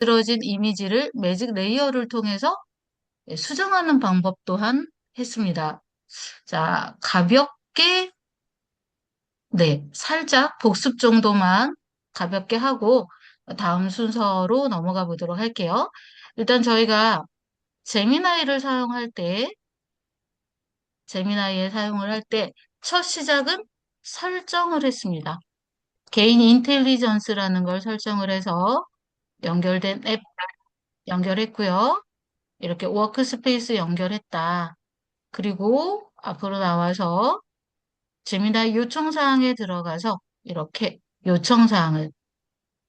만들어진 이미지를 매직 레이어를 통해서 수정하는 방법 또한 했습니다. 자, 가볍게, 네, 살짝 복습 정도만 가볍게 하고 다음 순서로 넘어가 보도록 할게요. 일단 저희가 제미나이를 사용할 때, 제미나이에 사용을 할 때 첫 시작은 설정을 했습니다. 개인 인텔리전스라는 걸 설정을 해서 연결된 앱 연결했고요. 이렇게 워크스페이스 연결했다. 그리고 앞으로 나와서 재미나이 요청사항에 들어가서 이렇게 요청사항을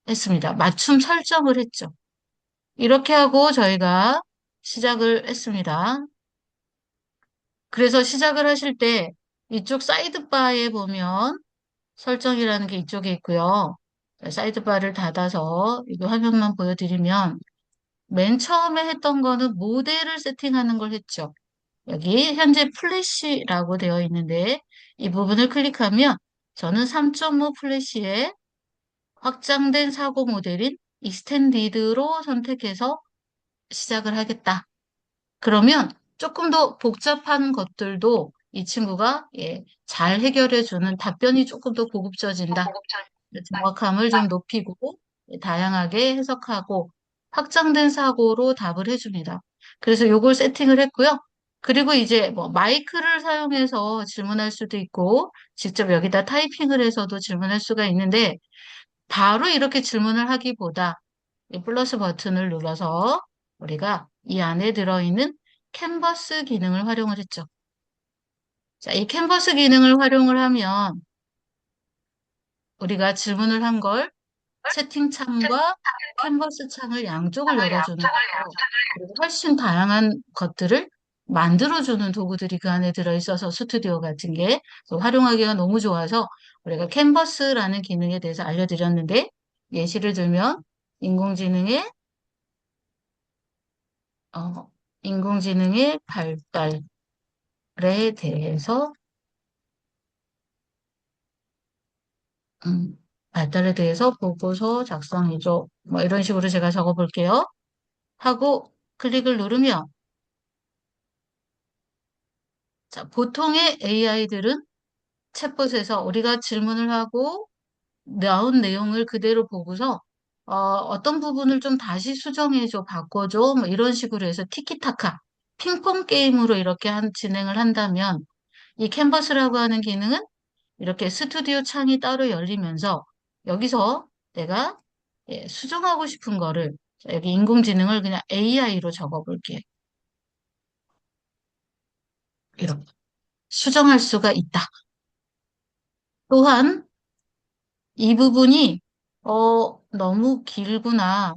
했습니다. 맞춤 설정을 했죠. 이렇게 하고 저희가 시작을 했습니다. 그래서 시작을 하실 때 이쪽 사이드바에 보면 설정이라는 게 이쪽에 있고요. 사이드바를 닫아서 이 화면만 보여드리면 맨 처음에 했던 거는 모델을 세팅하는 걸 했죠. 여기 현재 플래시라고 되어 있는데 이 부분을 클릭하면 저는 3.5 플래시의 확장된 사고 모델인 익스텐디드로 선택해서 시작을 하겠다. 그러면 조금 더 복잡한 것들도 이 친구가 잘 해결해주는 답변이 조금 더 고급져진다. 정확함을 좀 높이고 다양하게 해석하고 확장된 사고로 답을 해줍니다. 그래서 요걸 세팅을 했고요. 그리고 이제 뭐 마이크를 사용해서 질문할 수도 있고 직접 여기다 타이핑을 해서도 질문할 수가 있는데 바로 이렇게 질문을 하기보다 이 플러스 버튼을 눌러서 우리가 이 안에 들어있는 캔버스 기능을 활용을 했죠. 자, 이 캔버스 기능을 활용을 하면 우리가 질문을 한 걸 채팅창과 캔버스 창을 양쪽을 열어주는 거고, 그리고 훨씬 다양한 것들을 만들어주는 도구들이 그 안에 들어있어서 스튜디오 같은 게 활용하기가 너무 좋아서 우리가 캔버스라는 기능에 대해서 알려드렸는데, 예시를 들면 인공지능의, 어, 인공지능의 발달에 대해서, 음, 발달에 대해서 보고서 작성해줘. 뭐 이런 식으로 제가 적어볼게요. 하고 클릭을 누르면 자, 보통의 AI들은 챗봇에서 우리가 질문을 하고 나온 내용을 그대로 보고서 어떤 부분을 좀 다시 수정해줘, 바꿔줘, 뭐 이런 식으로 해서 티키타카, 핑퐁 게임으로 이렇게 진행을 한다면 이 캔버스라고 하는 기능은 이렇게 스튜디오 창이 따로 열리면서 여기서 내가 수정하고 싶은 거를 자, 여기 인공지능을 그냥 AI로 적어볼게. 이렇게 수정할 수가 있다. 또한 이 부분이 너무 길구나.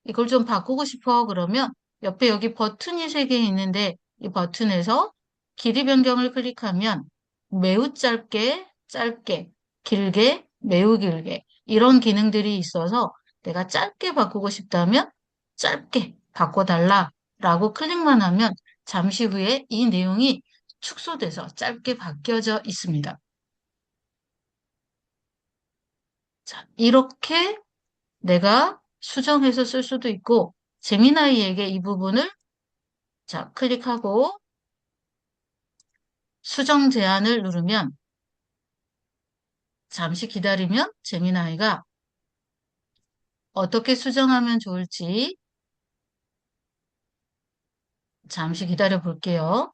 이걸 좀 바꾸고 싶어. 그러면 옆에 여기 버튼이 3개 있는데 이 버튼에서 길이 변경을 클릭하면 매우 짧게, 짧게, 길게, 매우 길게 이런 기능들이 있어서 내가 짧게 바꾸고 싶다면 짧게 바꿔달라라고 클릭만 하면 잠시 후에 이 내용이 축소돼서 짧게 바뀌어져 있습니다. 자, 이렇게 내가 수정해서 쓸 수도 있고, 제미나이에게 이 부분을 자, 클릭하고 수정 제한을 누르면 잠시 기다리면 제미나이가 어떻게 수정하면 좋을지 잠시 기다려 볼게요.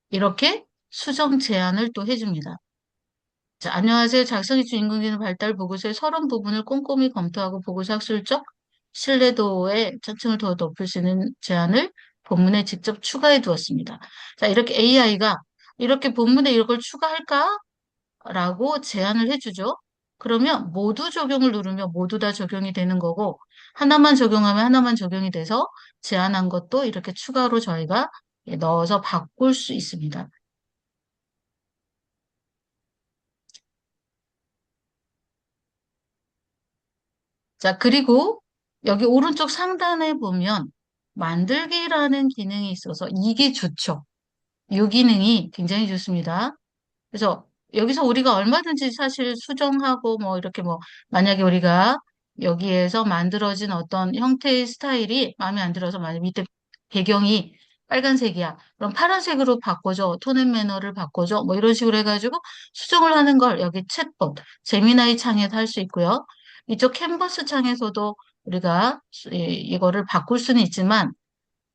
이렇게 수정 제한을 또 해줍니다. 자, 안녕하세요. 작성이 주 인공지능 발달 보고서의 서론 부분을 꼼꼼히 검토하고 보고서 학술적 신뢰도의 차층을 더 높일 수 있는 제안을 본문에 직접 추가해 두었습니다. 자, 이렇게 AI가 이렇게 본문에 이걸 추가할까? 라고 제안을 해주죠. 그러면 모두 적용을 누르면 모두 다 적용이 되는 거고, 하나만 적용하면 하나만 적용이 돼서 제안한 것도 이렇게 추가로 저희가 넣어서 바꿀 수 있습니다. 자, 그리고 여기 오른쪽 상단에 보면 만들기라는 기능이 있어서 이게 좋죠. 이 기능이 굉장히 좋습니다. 그래서 여기서 우리가 얼마든지 사실 수정하고 뭐 이렇게 뭐 만약에 우리가 여기에서 만들어진 어떤 형태의 스타일이 마음에 안 들어서 만약 밑에 배경이 빨간색이야. 그럼 파란색으로 바꿔줘. 톤앤 매너를 바꿔줘. 뭐 이런 식으로 해가지고 수정을 하는 걸 여기 챗봇, 제미나이 창에서 할 수 있고요. 이쪽 캔버스 창에서도 우리가 이거를 바꿀 수는 있지만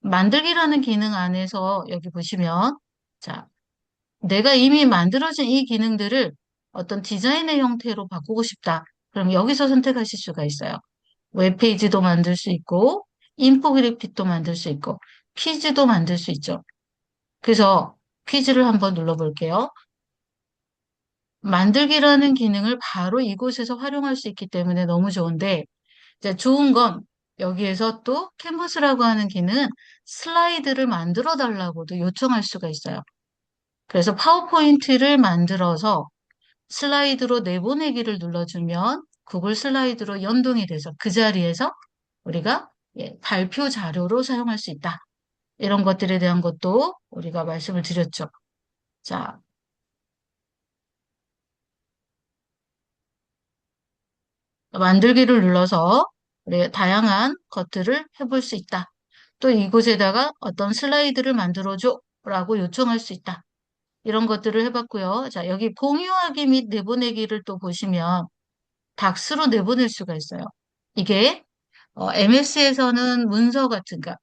만들기라는 기능 안에서 여기 보시면 자, 내가 이미 만들어진 이 기능들을 어떤 디자인의 형태로 바꾸고 싶다. 그럼 여기서 선택하실 수가 있어요. 웹페이지도 만들 수 있고, 인포그래픽도 만들 수 있고, 퀴즈도 만들 수 있죠. 그래서 퀴즈를 한번 눌러볼게요. 만들기라는 기능을 바로 이곳에서 활용할 수 있기 때문에 너무 좋은데, 이제 좋은 건 여기에서 또 캔버스라고 하는 기능은 슬라이드를 만들어 달라고도 요청할 수가 있어요. 그래서 파워포인트를 만들어서 슬라이드로 내보내기를 눌러주면 구글 슬라이드로 연동이 돼서 그 자리에서 우리가 발표 자료로 사용할 수 있다. 이런 것들에 대한 것도 우리가 말씀을 드렸죠. 자, 만들기를 눌러서 우리 다양한 것들을 해볼 수 있다. 또 이곳에다가 어떤 슬라이드를 만들어줘 라고 요청할 수 있다. 이런 것들을 해봤고요. 자, 여기 공유하기 및 내보내기를 또 보시면 닥스로 내보낼 수가 있어요. 이게 MS에서는 문서 같은, 그러니까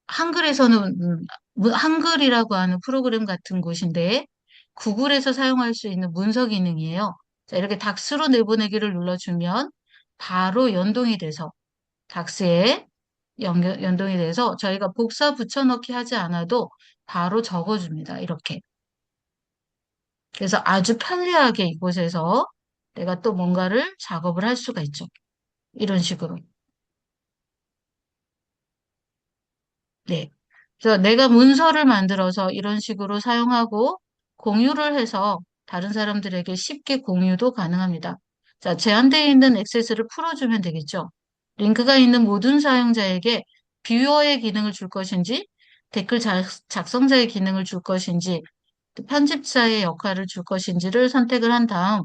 한글에서는 한글이라고 하는 프로그램 같은 곳인데 구글에서 사용할 수 있는 문서 기능이에요. 자, 이렇게 닥스로 내보내기를 눌러주면 바로 연동이 돼서 닥스에 연동이 돼서 저희가 복사 붙여넣기 하지 않아도 바로 적어줍니다. 이렇게. 그래서 아주 편리하게 이곳에서 내가 또 뭔가를 작업을 할 수가 있죠. 이런 식으로. 네. 그래서 내가 문서를 만들어서 이런 식으로 사용하고 공유를 해서 다른 사람들에게 쉽게 공유도 가능합니다. 자, 제한되어 있는 액세스를 풀어주면 되겠죠. 링크가 있는 모든 사용자에게 뷰어의 기능을 줄 것인지, 댓글 작성자의 기능을 줄 것인지, 또 편집자의 역할을 줄 것인지를 선택을 한 다음,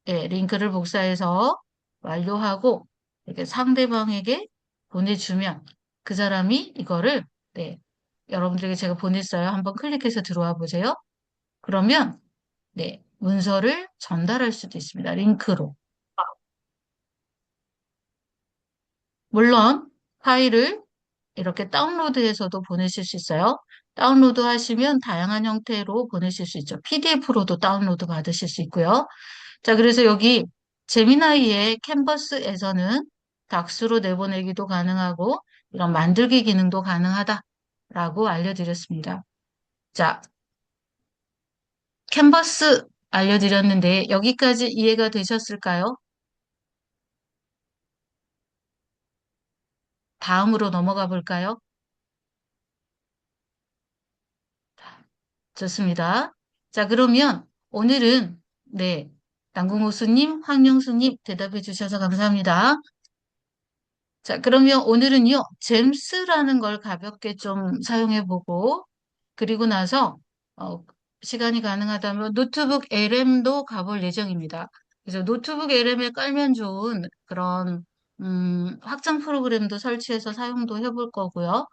링크를 복사해서 완료하고 이렇게 상대방에게 보내주면 그 사람이 이거를 네, 여러분들에게 제가 보냈어요. 한번 클릭해서 들어와 보세요. 그러면 네, 문서를 전달할 수도 있습니다. 링크로. 물론 파일을 이렇게 다운로드해서도 보내실 수 있어요. 다운로드 하시면 다양한 형태로 보내실 수 있죠. PDF로도 다운로드 받으실 수 있고요. 자, 그래서 여기 제미나이의 캔버스에서는 닥스로 내보내기도 가능하고 이런 만들기 기능도 가능하다라고 알려드렸습니다. 자, 캔버스 알려드렸는데 여기까지 이해가 되셨을까요? 다음으로 넘어가 볼까요? 좋습니다. 자, 그러면 오늘은 네, 남궁호수님, 황영수님 대답해 주셔서 감사합니다. 자, 그러면 오늘은요, 잼스라는 걸 가볍게 좀 사용해 보고, 그리고 나서, 어, 시간이 가능하다면 노트북 LM도 가볼 예정입니다. 그래서 노트북 LM에 깔면 좋은 그런, 확장 프로그램도 설치해서 사용도 해볼 거고요.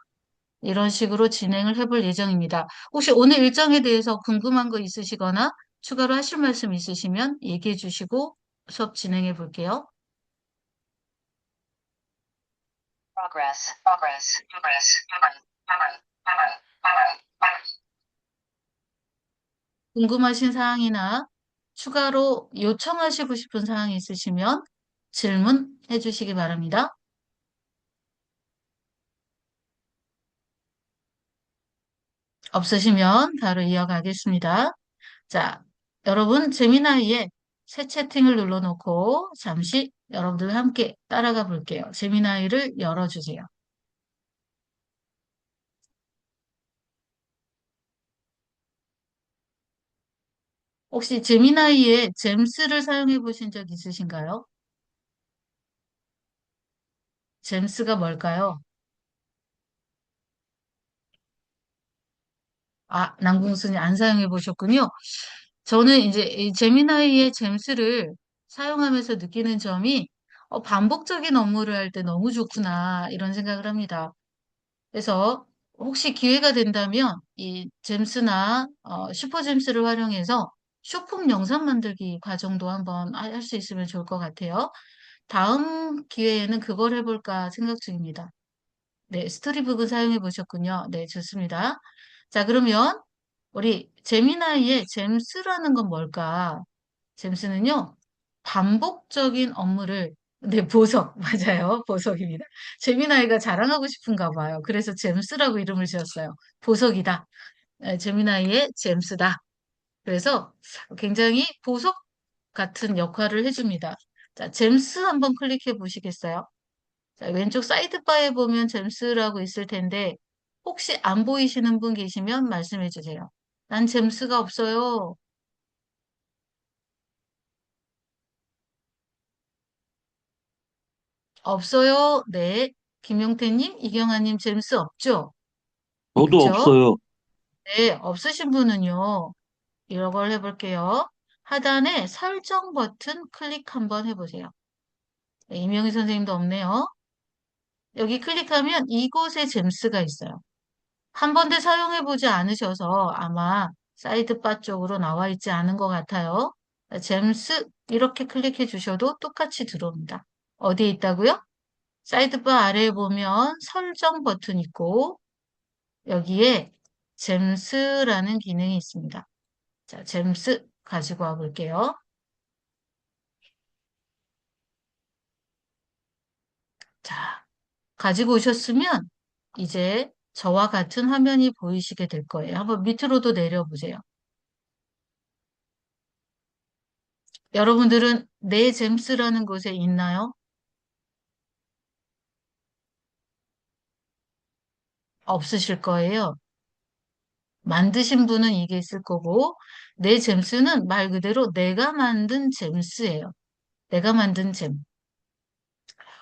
이런 식으로 진행을 해볼 예정입니다. 혹시 오늘 일정에 대해서 궁금한 거 있으시거나 추가로 하실 말씀 있으시면 얘기해 주시고 수업 진행해 볼게요. 궁금하신 사항이나 추가로 요청하시고 싶은 사항이 있으시면 질문해 주시기 바랍니다. 없으시면 바로 이어가겠습니다. 자, 여러분, 재미나이의 새 채팅을 눌러놓고 잠시 여러분들과 함께 따라가 볼게요. 재미나이를 열어주세요. 혹시 재미나이의 잼스를 사용해 보신 적 있으신가요? 잼스가 뭘까요? 아, 남궁순이 안 사용해 보셨군요. 저는 이제 이 제미나이의 잼스를 사용하면서 느끼는 점이 반복적인 업무를 할 때 너무 좋구나 이런 생각을 합니다. 그래서 혹시 기회가 된다면 이 잼스나 슈퍼 잼스를 활용해서 쇼폼 영상 만들기 과정도 한번 할 수 있으면 좋을 것 같아요. 다음 기회에는 그걸 해볼까 생각 중입니다. 네, 스토리북은 사용해 보셨군요. 네, 좋습니다. 자, 그러면 우리 제미나이의 잼스라는 건 뭘까? 잼스는요, 반복적인 업무를, 네, 보석, 맞아요. 보석입니다. 제미나이가 자랑하고 싶은가 봐요. 그래서 잼스라고 이름을 지었어요. 보석이다. 제미나이의 잼스다. 그래서 굉장히 보석 같은 역할을 해줍니다. 자, 잼스 한번 클릭해 보시겠어요? 자, 왼쪽 사이드바에 보면 잼스라고 있을 텐데, 혹시 안 보이시는 분 계시면 말씀해 주세요. 난 잼스가 없어요. 없어요. 네. 김용태님, 이경아님 잼스 없죠? 저도 그쵸? 없어요. 네. 없으신 분은요. 이런 걸 해볼게요. 하단에 설정 버튼 클릭 한번 해보세요. 네, 이명희 선생님도 없네요. 여기 클릭하면 이곳에 잼스가 있어요. 한 번도 사용해보지 않으셔서 아마 사이드바 쪽으로 나와 있지 않은 것 같아요. 잼스 이렇게 클릭해 주셔도 똑같이 들어옵니다. 어디에 있다고요? 사이드바 아래에 보면 설정 버튼 있고 여기에 잼스라는 기능이 있습니다. 자, 잼스 가지고 와 볼게요. 자, 가지고 오셨으면 이제 저와 같은 화면이 보이시게 될 거예요. 한번 밑으로도 내려보세요. 여러분들은 내 잼스라는 곳에 있나요? 없으실 거예요. 만드신 분은 이게 있을 거고, 내 잼스는 말 그대로 내가 만든 잼스예요. 내가 만든 잼.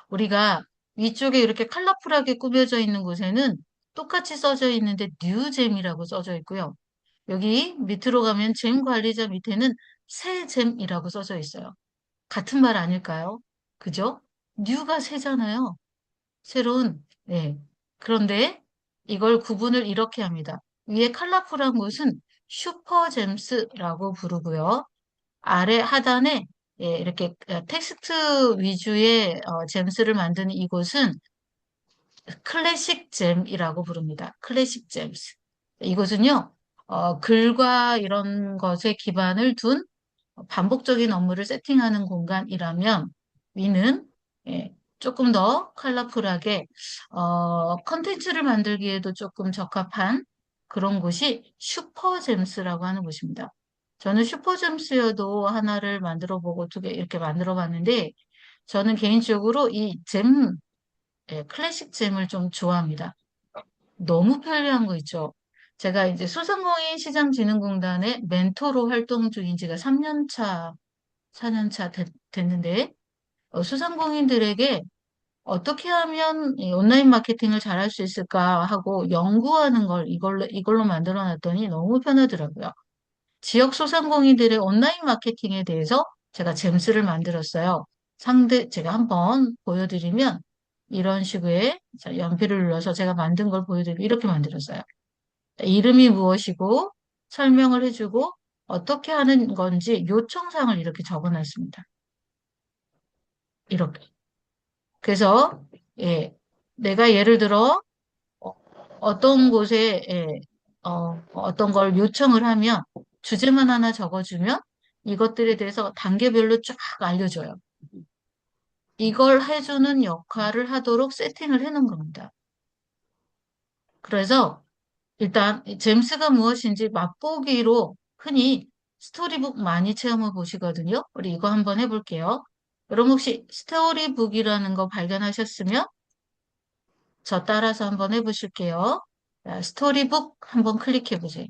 우리가 위쪽에 이렇게 컬러풀하게 꾸며져 있는 곳에는 똑같이 써져 있는데 뉴잼이라고 써져 있고요. 여기 밑으로 가면 잼 관리자 밑에는 새 잼이라고 써져 있어요. 같은 말 아닐까요? 그죠? 뉴가 새잖아요. 새로운, 네. 그런데 이걸 구분을 이렇게 합니다. 위에 컬러풀한 곳은 슈퍼잼스라고 부르고요. 아래 하단에 이렇게 텍스트 위주의 잼스를 만드는 이곳은 클래식 잼이라고 부릅니다. 클래식 잼스. 이곳은요, 글과 이런 것에 기반을 둔 반복적인 업무를 세팅하는 공간이라면 위는 조금 더 컬러풀하게 컨텐츠를 만들기에도 조금 적합한 그런 곳이 슈퍼잼스라고 하는 곳입니다. 저는 슈퍼잼스여도 하나를 만들어 보고 두 개 이렇게 만들어 봤는데 저는 개인적으로 이 잼, 클래식 잼을 좀 좋아합니다. 너무 편리한 거 있죠. 제가 이제 소상공인 시장진흥공단의 멘토로 활동 중인 지가 3년 차 4년 차 됐는데, 소상공인들에게 어떻게 하면 이 온라인 마케팅을 잘할 수 있을까 하고 연구하는 걸 이걸로 만들어 놨더니 너무 편하더라고요. 지역 소상공인들의 온라인 마케팅에 대해서 제가 잼스를 만들었어요. 제가 한번 보여드리면 이런 식의 자, 연필을 눌러서 제가 만든 걸 보여드리면 이렇게 만들었어요. 이름이 무엇이고 설명을 해주고 어떻게 하는 건지 요청사항을 이렇게 적어놨습니다. 이렇게. 그래서, 예, 내가 예를 들어, 어, 어떤 곳에, 어떤 걸 요청을 하면 주제만 하나 적어주면 이것들에 대해서 단계별로 쫙 알려줘요. 이걸 해주는 역할을 하도록 세팅을 해놓은 겁니다. 그래서 일단 잼스가 무엇인지 맛보기로 흔히 스토리북 많이 체험해 보시거든요. 우리 이거 한번 해볼게요. 여러분 혹시 스토리북이라는 거 발견하셨으면 저 따라서 한번 해보실게요. 자, 스토리북 한번 클릭해 보세요.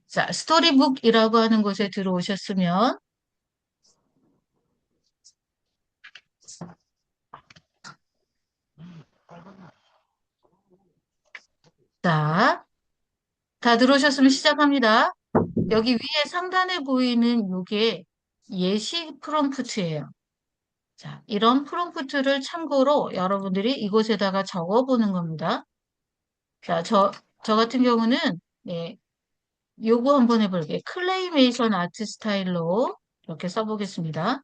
자, 스토리북이라고 하는 곳에 들어오셨으면, 자, 다 들어오셨으면 시작합니다. 여기 위에 상단에 보이는 이게 예시 프롬프트예요. 자, 이런 프롬프트를 참고로 여러분들이 이곳에다가 적어보는 겁니다. 자, 저 같은 경우는, 네, 요거 한번 해볼게요. 클레이메이션 아트 스타일로 이렇게 써보겠습니다.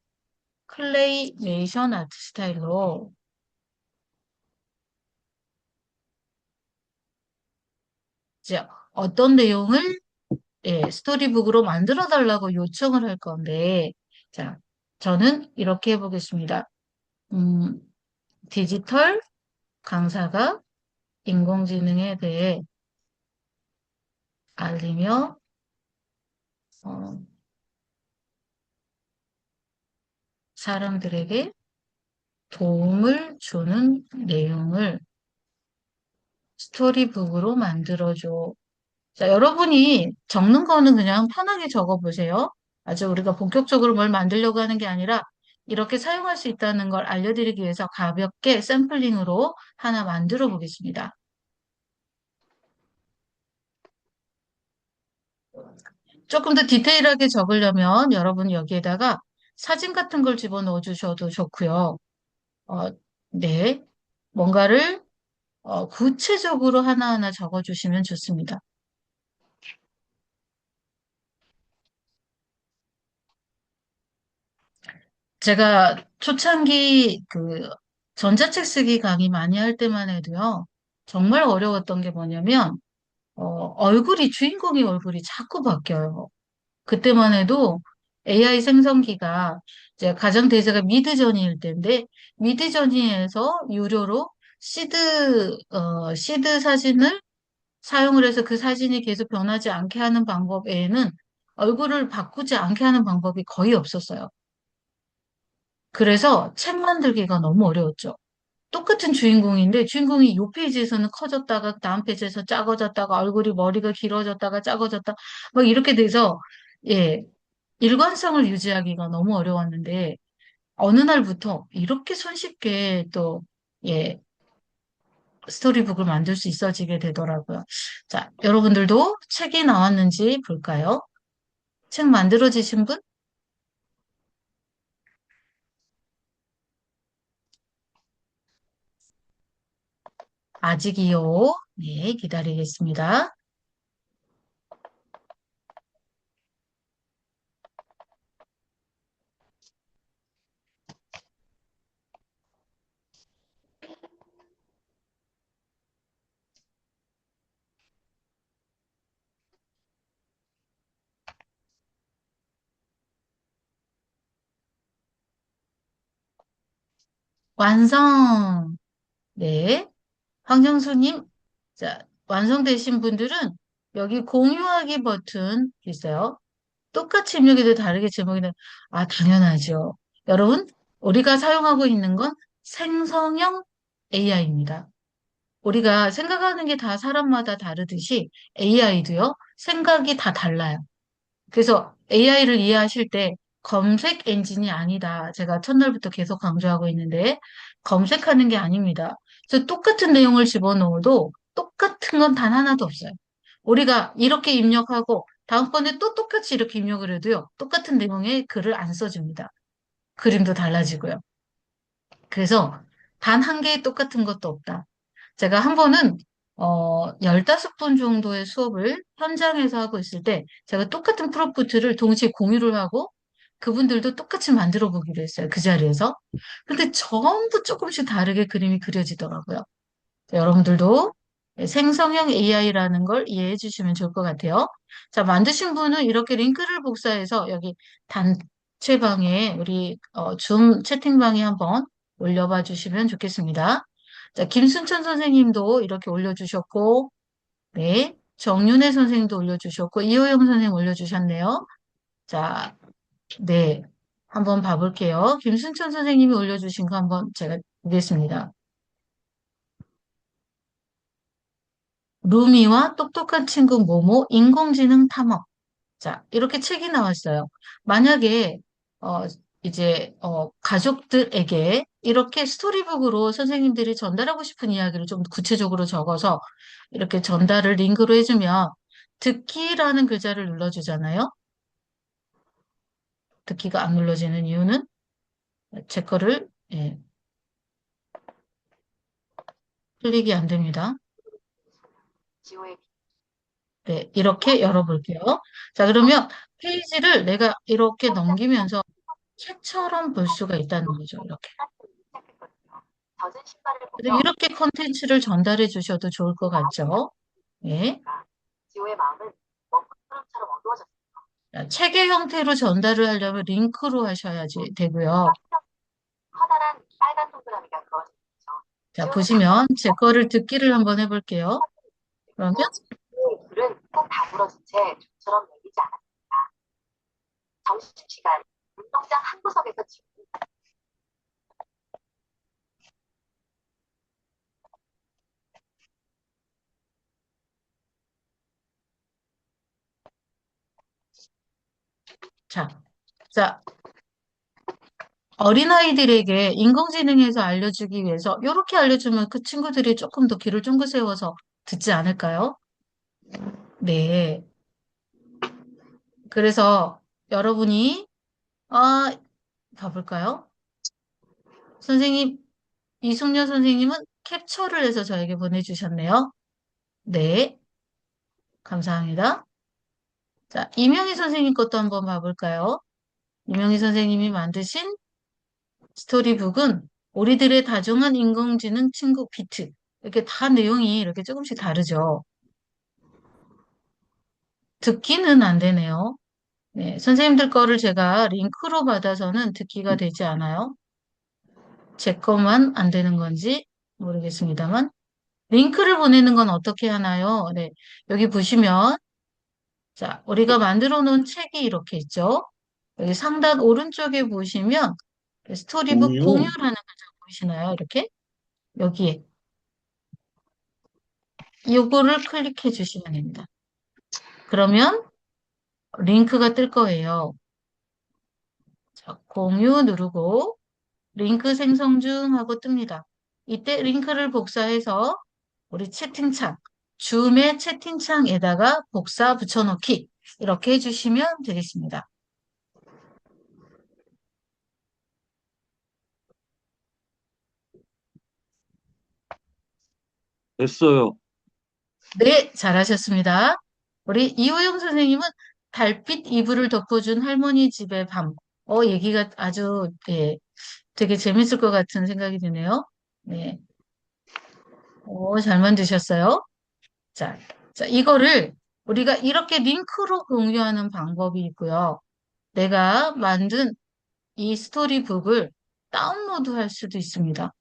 클레이메이션 아트 스타일로. 이제 어떤 내용을 예, 스토리북으로 만들어 달라고 요청을 할 건데, 자, 저는 이렇게 해보겠습니다. 음, 디지털 강사가 인공지능에 대해 알리며, 어, 사람들에게 도움을 주는 내용을 스토리북으로 만들어줘. 자, 여러분이 적는 거는 그냥 편하게 적어보세요. 아주 우리가 본격적으로 뭘 만들려고 하는 게 아니라 이렇게 사용할 수 있다는 걸 알려드리기 위해서 가볍게 샘플링으로 하나 만들어 보겠습니다. 조금 더 디테일하게 적으려면 여러분 여기에다가 사진 같은 걸 집어넣어 주셔도 좋고요. 어, 네. 뭔가를 구체적으로 하나하나 적어 주시면 좋습니다. 제가 초창기 그 전자책 쓰기 강의 많이 할 때만 해도요, 정말 어려웠던 게 뭐냐면, 주인공의 얼굴이 자꾸 바뀌어요. 그때만 해도 AI 생성기가 이제 가장 대세가 미드저니일 때인데, 미드저니에서 유료로 시드 사진을 사용을 해서 그 사진이 계속 변하지 않게 하는 방법 외에는 얼굴을 바꾸지 않게 하는 방법이 거의 없었어요. 그래서 책 만들기가 너무 어려웠죠. 똑같은 주인공인데 주인공이 이 페이지에서는 커졌다가 다음 페이지에서 작아졌다가 얼굴이 머리가 길어졌다가 작아졌다 막 이렇게 돼서 예 일관성을 유지하기가 너무 어려웠는데 어느 날부터 이렇게 손쉽게 또 예 스토리북을 만들 수 있어지게 되더라고요. 자, 여러분들도 책이 나왔는지 볼까요? 책 만들어지신 분? 아직이요. 네, 기다리겠습니다. 완성. 네. 황정수님, 자, 완성되신 분들은 여기 공유하기 버튼 있어요. 똑같이 입력해도 다르게 제목이 돼. 아, 당연하죠. 여러분, 우리가 사용하고 있는 건 생성형 AI입니다. 우리가 생각하는 게 다 사람마다 다르듯이 AI도요, 생각이 다 달라요. 그래서 AI를 이해하실 때 검색 엔진이 아니다. 제가 첫날부터 계속 강조하고 있는데 검색하는 게 아닙니다. 그래서 똑같은 내용을 집어넣어도 똑같은 건 단 하나도 없어요. 우리가 이렇게 입력하고 다음번에 또 똑같이 이렇게 입력을 해도요. 똑같은 내용의 글을 안 써줍니다. 그림도 달라지고요. 그래서 단 한 개의 똑같은 것도 없다. 제가 한 번은 15분 정도의 수업을 현장에서 하고 있을 때 제가 똑같은 프로mpt를 동시에 공유를 하고 그분들도 똑같이 만들어 보기로 했어요. 그 자리에서. 근데 전부 조금씩 다르게 그림이 그려지더라고요. 여러분들도 생성형 AI라는 걸 이해해 주시면 좋을 것 같아요. 자, 만드신 분은 이렇게 링크를 복사해서 여기 단체방에 우리 줌 채팅방에 한번 올려봐 주시면 좋겠습니다. 자, 김순천 선생님도 이렇게 올려주셨고, 네, 정윤혜 선생님도 올려주셨고, 이호영 선생님 올려주셨네요. 자, 네, 한번 봐볼게요. 김순천 선생님이 올려주신 거 한번 제가 보겠습니다. 루미와 똑똑한 친구 모모 인공지능 탐험. 자, 이렇게 책이 나왔어요. 만약에, 어, 이제 가족들에게 이렇게 스토리북으로 선생님들이 전달하고 싶은 이야기를 좀 구체적으로 적어서 이렇게 전달을 링크로 해주면 듣기라는 글자를 눌러주잖아요. 듣기가 안 눌러지는 이유는 제 거를 예, 클릭이 안 됩니다. 네, 이렇게 열어볼게요. 자, 그러면 페이지를 내가 이렇게 넘기면서 책처럼 볼 수가 있다는 거죠. 이렇게. 그래서 이렇게 컨텐츠를 전달해 주셔도 좋을 것 같죠? 예. 자, 책의 형태로 전달을 하려면 링크로 하셔야지 되고요. 자, 보시면 제 거를 듣기를 한번 해볼게요. 그러면 자, 자, 어린아이들에게 인공지능에서 알려주기 위해서 이렇게 알려주면 그 친구들이 조금 더 귀를 쫑긋 세워서 듣지 않을까요? 네. 그래서 여러분이 가볼까요? 선생님, 이숙녀 선생님은 캡처를 해서 저에게 보내주셨네요. 네, 감사합니다. 자, 이명희 선생님 것도 한번 봐볼까요? 이명희 선생님이 만드신 스토리북은 우리들의 다정한 인공지능 친구 비트. 이렇게 다 내용이 이렇게 조금씩 다르죠. 듣기는 안 되네요. 네, 선생님들 거를 제가 링크로 받아서는 듣기가 되지 않아요. 제 것만 안 되는 건지 모르겠습니다만. 링크를 보내는 건 어떻게 하나요? 네, 여기 보시면, 자, 우리가 만들어 놓은 책이 이렇게 있죠. 여기 상단 오른쪽에 보시면 스토리북 공유. 공유라는 글자 보이시나요? 이렇게 여기에 요거를 클릭해 주시면 됩니다. 그러면 링크가 뜰 거예요. 자, 공유 누르고 링크 생성 중 하고 뜹니다. 이때 링크를 복사해서 우리 채팅창, 줌의 채팅창에다가 복사 붙여넣기 이렇게 해주시면 되겠습니다. 됐어요. 네, 잘하셨습니다. 우리 이호영 선생님은 달빛 이불을 덮어준 할머니 집의 밤. 얘기가 아주, 예, 되게 재밌을 것 같은 생각이 드네요. 네. 잘 만드셨어요. 자, 자, 이거를 우리가 이렇게 링크로 공유하는 방법이 있고요. 내가 만든 이 스토리북을 다운로드 할 수도 있습니다.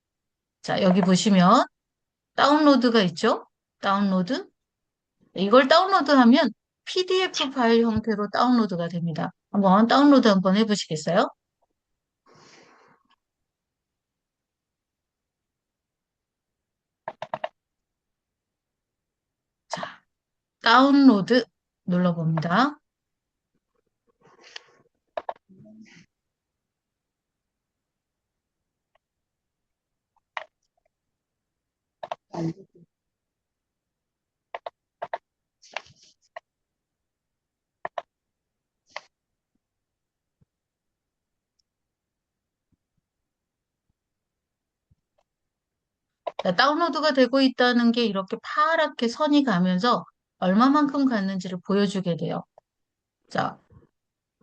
자, 여기 보시면 다운로드가 있죠? 다운로드. 이걸 다운로드하면 PDF 파일 형태로 다운로드가 됩니다. 한번 다운로드 한번 해보시겠어요? 자, 다운로드 눌러봅니다. 자, 다운로드가 되고 있다는 게 이렇게 파랗게 선이 가면서 얼마만큼 갔는지를 보여주게 돼요. 자,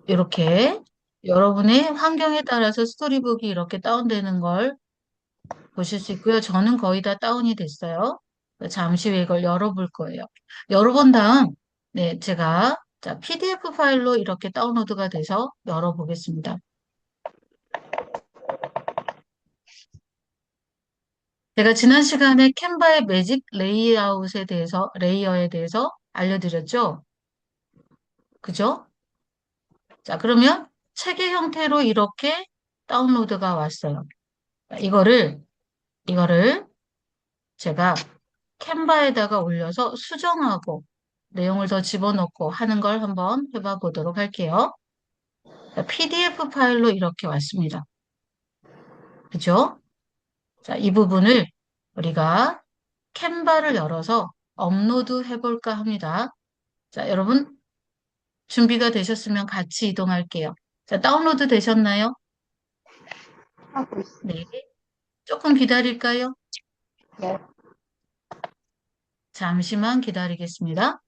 이렇게 여러분의 환경에 따라서 스토리북이 이렇게 다운되는 걸 보실 수 있고요. 저는 거의 다 다운이 됐어요. 잠시 후에 이걸 열어볼 거예요. 열어본 다음, 네, 제가 자, PDF 파일로 이렇게 다운로드가 돼서 열어보겠습니다. 제가 지난 시간에 캔바의 매직 레이아웃에 대해서, 레이어에 대해서 알려드렸죠? 그죠? 자, 그러면 책의 형태로 이렇게 다운로드가 왔어요. 자, 이거를 제가 캔바에다가 올려서 수정하고 내용을 더 집어넣고 하는 걸 한번 해봐 보도록 할게요. PDF 파일로 이렇게 왔습니다. 그죠? 자, 이 부분을 우리가 캔바를 열어서 업로드 해볼까 합니다. 자, 여러분 준비가 되셨으면 같이 이동할게요. 자, 다운로드 되셨나요? 하고 있어. 네. 조금 기다릴까요? 네. 잠시만 기다리겠습니다.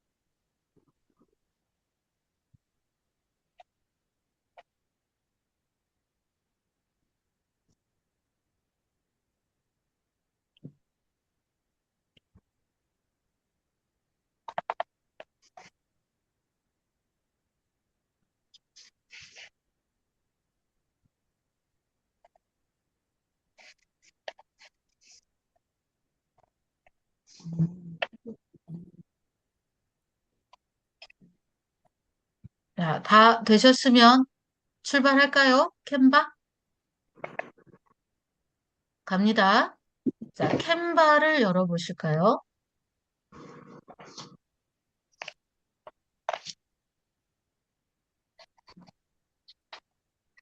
자, 다 되셨으면 출발할까요? 캔바? 갑니다. 자, 캔바를 열어보실까요?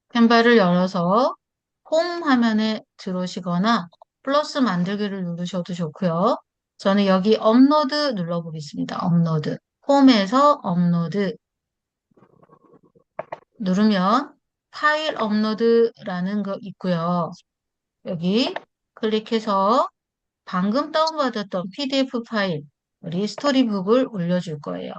캔바를 열어서 홈 화면에 들어오시거나 플러스 만들기를 누르셔도 좋고요. 저는 여기 업로드 눌러보겠습니다. 업로드. 홈에서 업로드 누르면 파일 업로드라는 거 있고요. 여기 클릭해서 방금 다운받았던 PDF 파일, 우리 스토리북을 올려줄 거예요.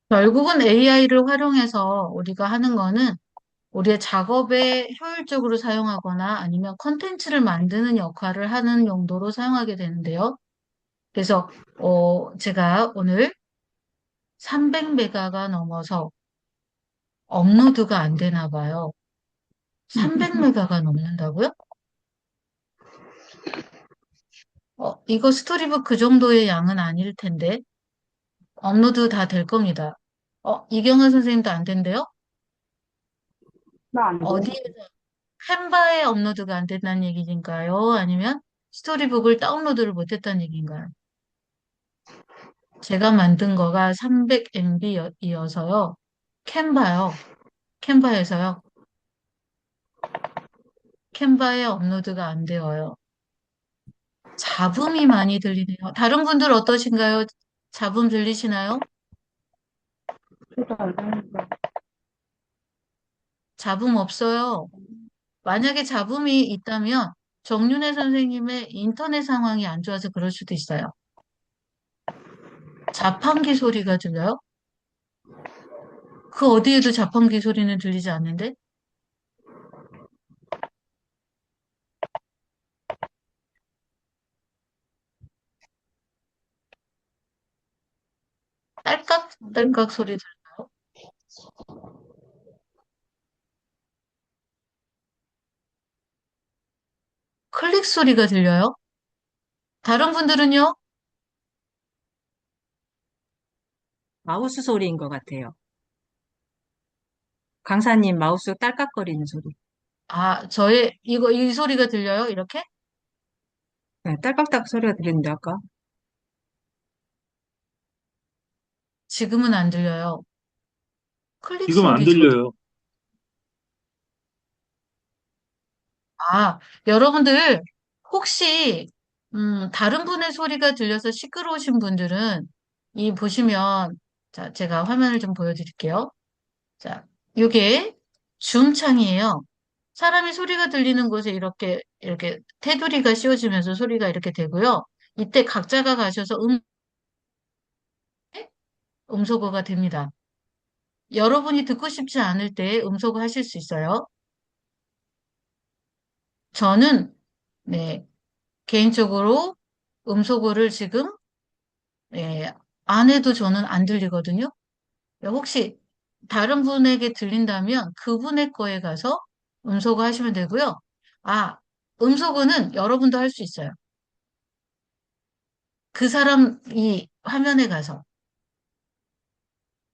결국은 AI를 활용해서 우리가 하는 거는 우리의 작업에 효율적으로 사용하거나 아니면 컨텐츠를 만드는 역할을 하는 용도로 사용하게 되는데요. 그래서 제가 오늘 300메가가 넘어서 업로드가 안 되나 봐요. 300메가가 넘는다고요? 이거 스토리북 그 정도의 양은 아닐 텐데 업로드 다 될 겁니다. 이경은 선생님도 안 된대요? 나 안 어디에 돼. 캔바에 업로드가 안 된다는 얘기인가요? 아니면 스토리북을 다운로드를 못했다는 얘기인가요? 제가 만든 거가 300MB여서요. 캔바요. 캔바에서요. 캔바에 업로드가 안 되어요. 잡음이 많이 들리네요. 다른 분들 어떠신가요? 잡음 들리시나요? 그래도 안 되니까. 잡음 없어요. 만약에 잡음이 있다면 정윤혜 선생님의 인터넷 상황이 안 좋아서 그럴 수도 있어요. 자판기 소리가 들려요? 그 어디에도 자판기 소리는 들리지 않는데? 딸깍딸깍 소리 들려요? 클릭 소리가 들려요? 다른 분들은요? 마우스 소리인 것 같아요. 강사님 마우스 딸깍거리는 소리. 이 소리가 들려요? 이렇게? 네, 딸깍딸깍 소리가 들리는데 아까. 지금은 안 들려요. 클릭 지금 안 소리 저도. 들려요. 여러분들, 혹시, 다른 분의 소리가 들려서 시끄러우신 분들은, 보시면, 자, 제가 화면을 좀 보여드릴게요. 자, 요게 줌 창이에요. 사람이 소리가 들리는 곳에 이렇게 테두리가 씌워지면서 소리가 이렇게 되고요. 이때 각자가 가셔서 음소거가 됩니다. 여러분이 듣고 싶지 않을 때 음소거 하실 수 있어요. 저는, 네, 개인적으로 음소거를 지금, 예, 안 해도 저는 안 들리거든요. 혹시 다른 분에게 들린다면 그분의 거에 가서 음소거 하시면 되고요. 아, 음소거는 여러분도 할 수 있어요. 그 사람 이 화면에 가서.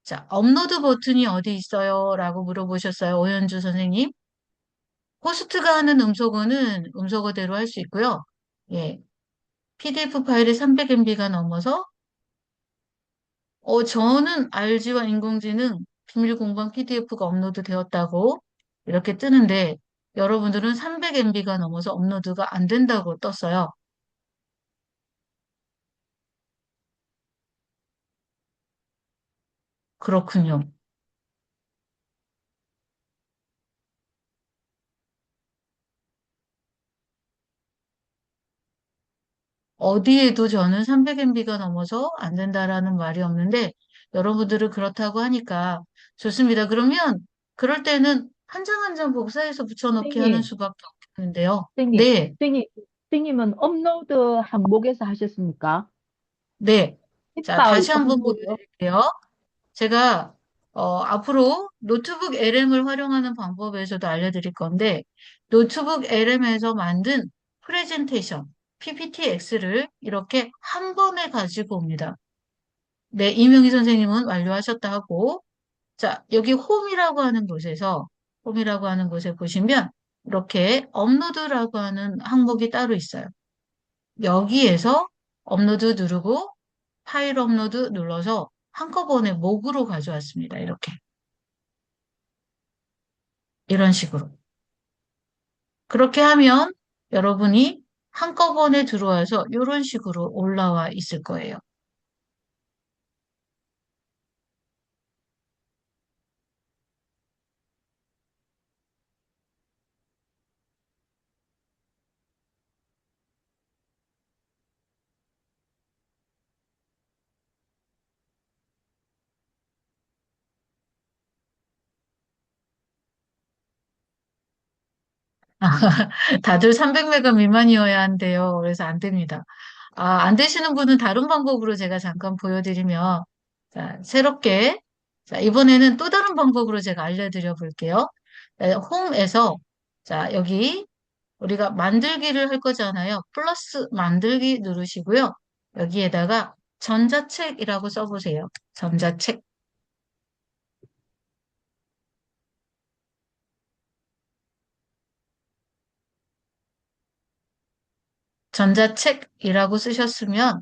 자, 업로드 버튼이 어디 있어요? 라고 물어보셨어요. 오현주 선생님. 호스트가 하는 음소거는 음소거대로 할 수 있고요. 예. PDF 파일이 300MB가 넘어서, 저는 RG와 인공지능 비밀 공방 PDF가 업로드 되었다고 이렇게 뜨는데, 여러분들은 300MB가 넘어서 업로드가 안 된다고 떴어요. 그렇군요. 어디에도 저는 300MB가 넘어서 안 된다라는 말이 없는데 여러분들은 그렇다고 하니까 좋습니다. 그러면 그럴 때는 한 장 한 장 복사해서 붙여넣기 하는 선생님, 수밖에 없는데요. 선생님, 네, 선생님, 선생님은 업로드 항목에서 하셨습니까? 네. 자, 펜파일 다시 한번 업로드. 보여드릴게요. 제가 앞으로 노트북 LM을 활용하는 방법에서도 알려드릴 건데 노트북 LM에서 만든 프레젠테이션, PPTX를 이렇게 한 번에 가지고 옵니다. 네, 이명희 선생님은 완료하셨다 하고, 자, 여기 홈이라고 하는 곳에 보시면, 이렇게 업로드라고 하는 항목이 따로 있어요. 여기에서 업로드 누르고, 파일 업로드 눌러서 한꺼번에 목으로 가져왔습니다. 이렇게. 이런 식으로. 그렇게 하면 여러분이 한꺼번에 들어와서 이런 식으로 올라와 있을 거예요. 다들 300메가 미만이어야 한대요. 그래서 안 됩니다. 안 되시는 분은 다른 방법으로 제가 잠깐 보여드리면, 자, 새롭게, 자, 이번에는 또 다른 방법으로 제가 알려드려 볼게요. 네, 홈에서, 자, 여기 우리가 만들기를 할 거잖아요. 플러스 만들기 누르시고요. 여기에다가 전자책이라고 써보세요. 전자책. 전자책이라고 쓰셨으면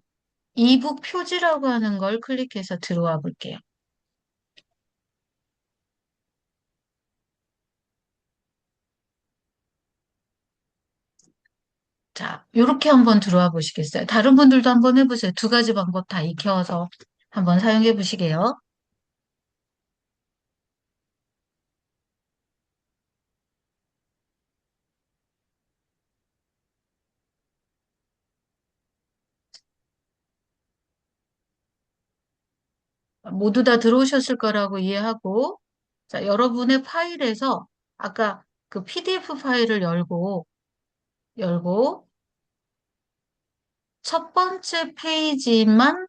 이북 표지라고 하는 걸 클릭해서 들어와 볼게요. 자, 요렇게 한번 들어와 보시겠어요? 다른 분들도 한번 해보세요. 두 가지 방법 다 익혀서 한번 사용해 보시게요. 모두 다 들어오셨을 거라고 이해하고, 자, 여러분의 파일에서 아까 그 PDF 파일을 열고, 첫 번째 페이지만,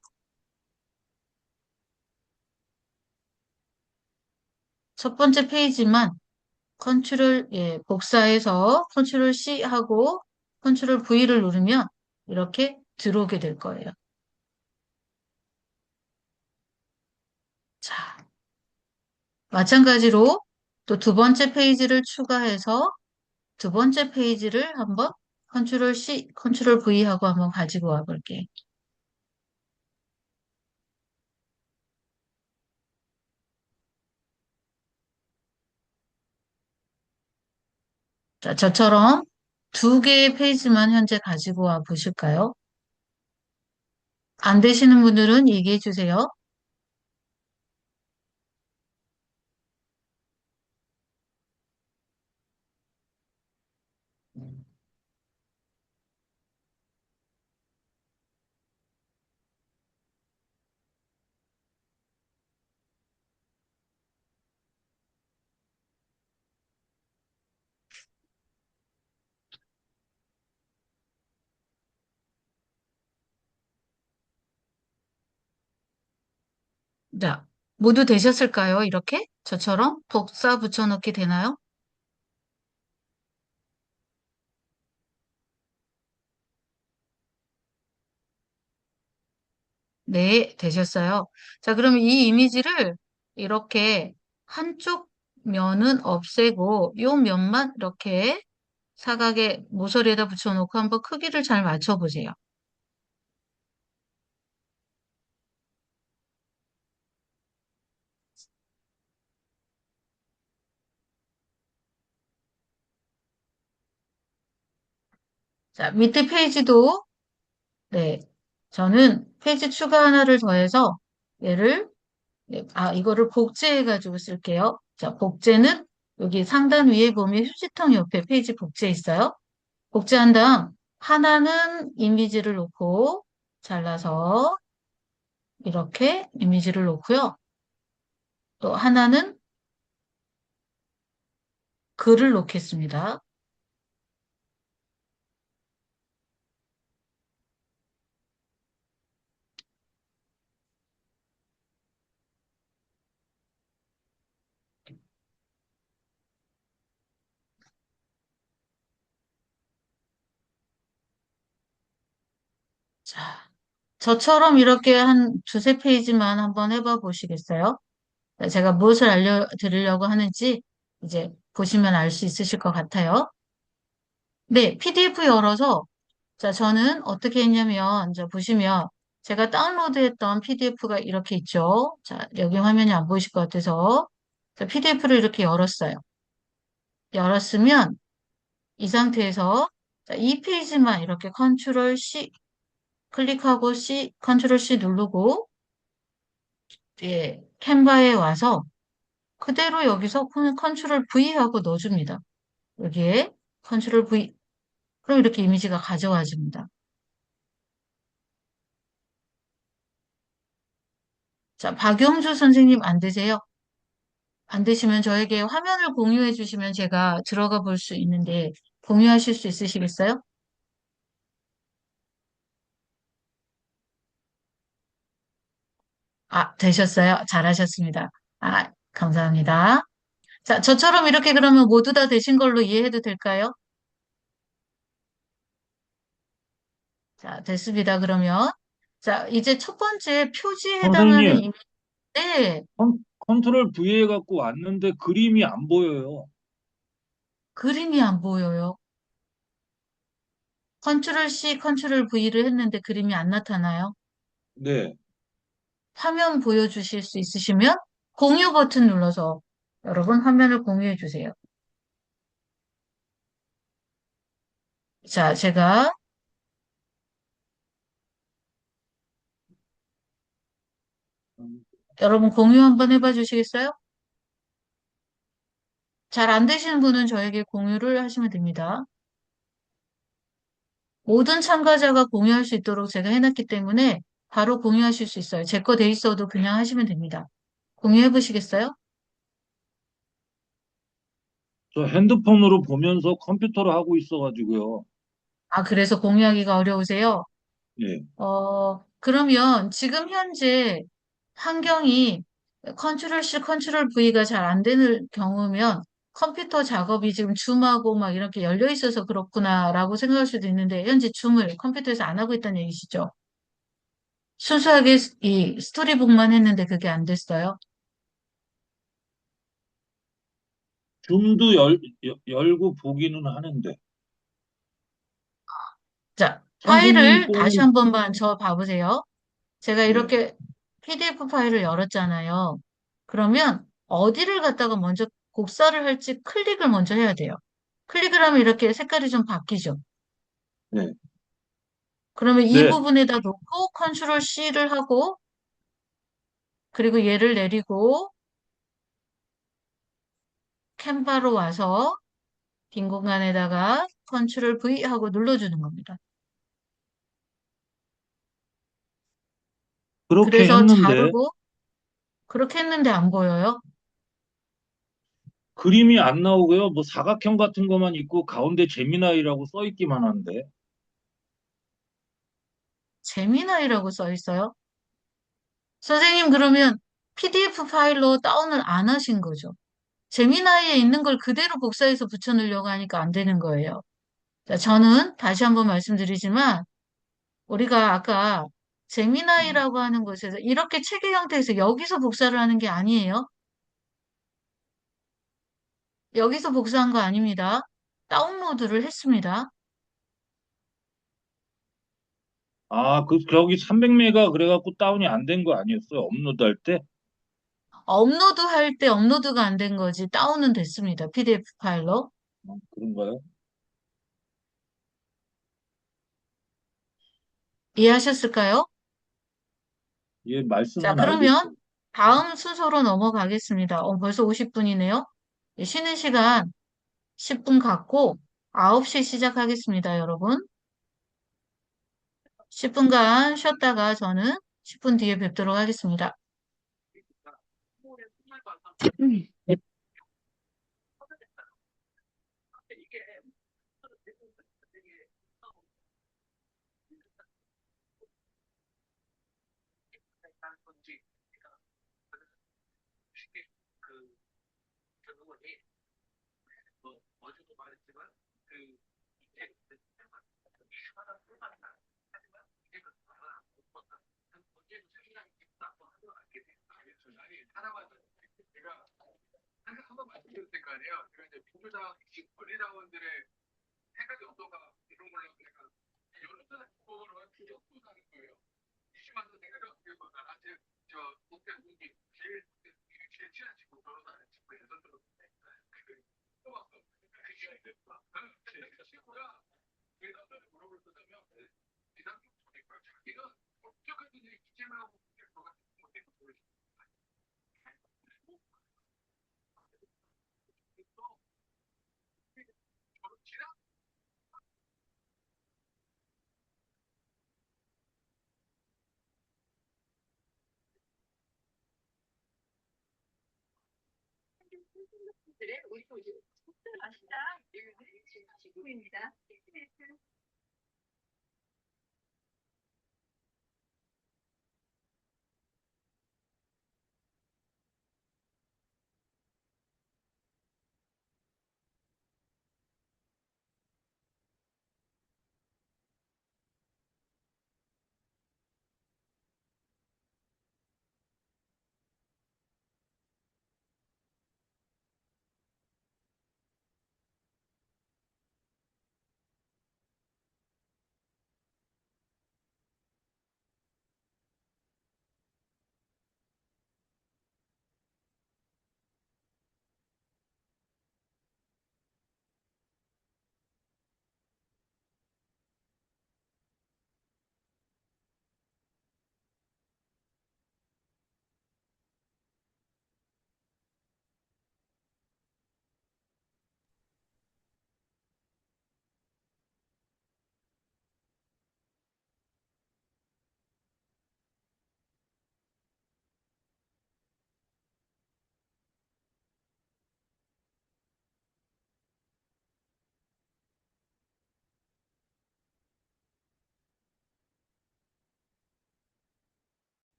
첫 번째 페이지만 복사해서 컨트롤 C 하고 컨트롤 V를 누르면 이렇게 들어오게 될 거예요. 자, 마찬가지로 또 두 번째 페이지를 추가해서 두 번째 페이지를 한번 컨트롤 C, 컨트롤 V 하고 한번 가지고 와 볼게요. 자, 저처럼 두 개의 페이지만 현재 가지고 와 보실까요? 안 되시는 분들은 얘기해 주세요. 자, 모두 되셨을까요? 이렇게? 저처럼 복사 붙여넣기 되나요? 네, 되셨어요. 자, 그럼 이 이미지를 이렇게 한쪽 면은 없애고 요 면만 이렇게 사각의 모서리에다 붙여놓고 한번 크기를 잘 맞춰보세요. 자, 밑에 페이지도, 네, 저는 페이지 추가 하나를 더해서 얘를, 네, 이거를 복제해가지고 쓸게요. 자, 복제는 여기 상단 위에 보면 휴지통 옆에 페이지 복제 있어요. 복제한 다음 하나는 이미지를 놓고 잘라서 이렇게 이미지를 놓고요. 또 하나는 글을 놓겠습니다. 자, 저처럼 이렇게 한 두세 페이지만 한번 해봐 보시겠어요? 제가 무엇을 알려드리려고 하는지 이제 보시면 알 수 있으실 것 같아요. 네, PDF 열어서, 자, 저는 어떻게 했냐면, 자, 보시면 제가 다운로드했던 PDF가 이렇게 있죠. 자, 여기 화면이 안 보이실 것 같아서, 자, PDF를 이렇게 열었어요. 열었으면 이 상태에서 자, 이 페이지만 이렇게 컨트롤 C 클릭하고 컨트롤 C 누르고, 예, 캔바에 와서 그대로 여기서 컨트롤 V 하고 넣어줍니다. 여기에 컨트롤 V. 그럼 이렇게 이미지가 가져와집니다. 자, 박영주 선생님 안 되세요? 안 되시면 저에게 화면을 공유해 주시면 제가 들어가 볼 수 있는데 공유하실 수 있으시겠어요? 되셨어요. 잘하셨습니다. 감사합니다. 자, 저처럼 이렇게 그러면 모두 다 되신 걸로 이해해도 될까요? 자, 됐습니다. 그러면. 자, 이제 첫 번째 표지에 해당하는 선생님, 이미지인데 컨트롤 V 해갖고 왔는데 그림이 안 보여요. 그림이 안 보여요. 컨트롤 C, 컨트롤 V를 했는데 그림이 안 나타나요. 네. 화면 보여주실 수 있으시면 공유 버튼 눌러서 여러분 화면을 공유해 주세요. 자, 제가 여러분 공유 한번 해봐 주시겠어요? 잘 안 되시는 분은 저에게 공유를 하시면 됩니다. 모든 참가자가 공유할 수 있도록 제가 해놨기 때문에 바로 공유하실 수 있어요. 제 거 돼 있어도 그냥 하시면 됩니다. 공유해 보시겠어요? 저 핸드폰으로 보면서 컴퓨터로 하고 있어가지고요. 그래서 공유하기가 어려우세요? 예. 그러면 지금 현재 환경이 컨트롤 C, 컨트롤 V가 잘 안 되는 경우면 컴퓨터 작업이 지금 줌하고 막 이렇게 열려 있어서 그렇구나라고 생각할 수도 있는데 현재 줌을 컴퓨터에서 안 하고 있다는 얘기시죠? 순수하게 이 스토리북만 했는데 그게 안 됐어요? 줌도 열고 보기는 하는데. 자, 선생님 파일을 다시 거는, 한 번만 저 봐보세요. 제가 예. 이렇게 PDF 파일을 열었잖아요. 그러면 어디를 갖다가 먼저 복사를 할지 클릭을 먼저 해야 돼요. 클릭을 하면 이렇게 색깔이 좀 바뀌죠. 네. 그러면 이 네. 부분에다 놓고 컨트롤 C를 하고 그리고 얘를 내리고 캔바로 와서 빈 공간에다가 컨트롤 V 하고 눌러주는 겁니다. 그렇게 그래서 했는데 자르고 그렇게 했는데 안 보여요. 그림이 안 나오고요. 뭐 사각형 같은 것만 있고 가운데 제미나이라고 써 있기만 한데. 재미나이라고 써 있어요. 선생님 그러면 PDF 파일로 다운을 안 하신 거죠. 제미나이에 있는 걸 그대로 복사해서 붙여넣으려고 하니까 안 되는 거예요. 자, 저는 다시 한번 말씀드리지만, 우리가 아까 제미나이라고 하는 곳에서 이렇게 체계 형태에서 여기서 복사를 하는 게 아니에요. 여기서 복사한 거 아닙니다. 다운로드를 했습니다. 아, 저기 300메가 그래갖고 다운이 안 된 거 아니었어요? 업로드 할 때? 업로드 할 때 업로드가 안 된 거지 다운은 됐습니다. PDF 파일로. 그런가요? 이해하셨을까요? 예, 자, 말씀은 알겠어요. 그러면 다음 순서로 넘어가겠습니다. 벌써 50분이네요. 쉬는 시간 10분 갖고 9시에 시작하겠습니다, 여러분. 10분간 쉬었다가 저는 10분 뒤에 뵙도록 하겠습니다.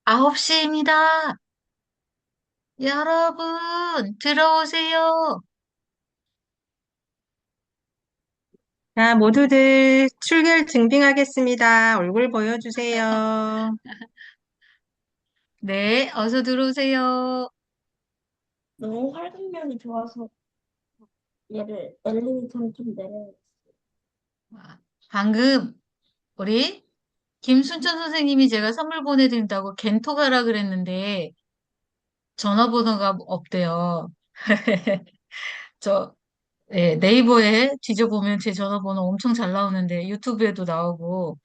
9시입니다. 여러분, 들어오세요. 자, 모두들 출결 증빙하겠습니다. 얼굴 보여주세요. 네, 어서 들어오세요. 너무 활동량이 좋아서 얘를 엘리베이터를 좀 내려야 방금 우리 김순천 선생님이 제가 선물 보내드린다고 겐토 가라 그랬는데 전화번호가 없대요. 저 네이버에 뒤져보면 제 전화번호 엄청 잘 나오는데 유튜브에도 나오고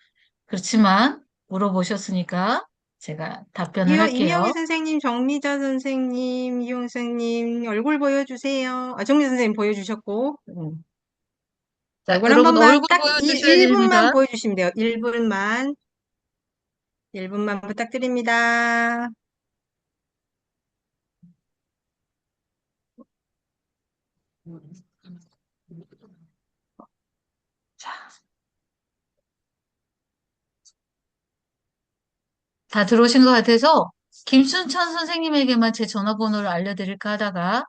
그렇지만 물어보셨으니까 제가 답변을 임영희 할게요. 선생님, 정미자 선생님, 이용 선생님, 얼굴 보여주세요. 정미자 선생님 보여주셨고, 자, 얼굴 한 여러분 번만 얼굴 딱 보여주셔야 1분만 됩니다. 보여주시면 돼요. 1분만. 1분만 부탁드립니다. 자, 다 들어오신 것 같아서 김순천 선생님에게만 제 전화번호를 알려드릴까 하다가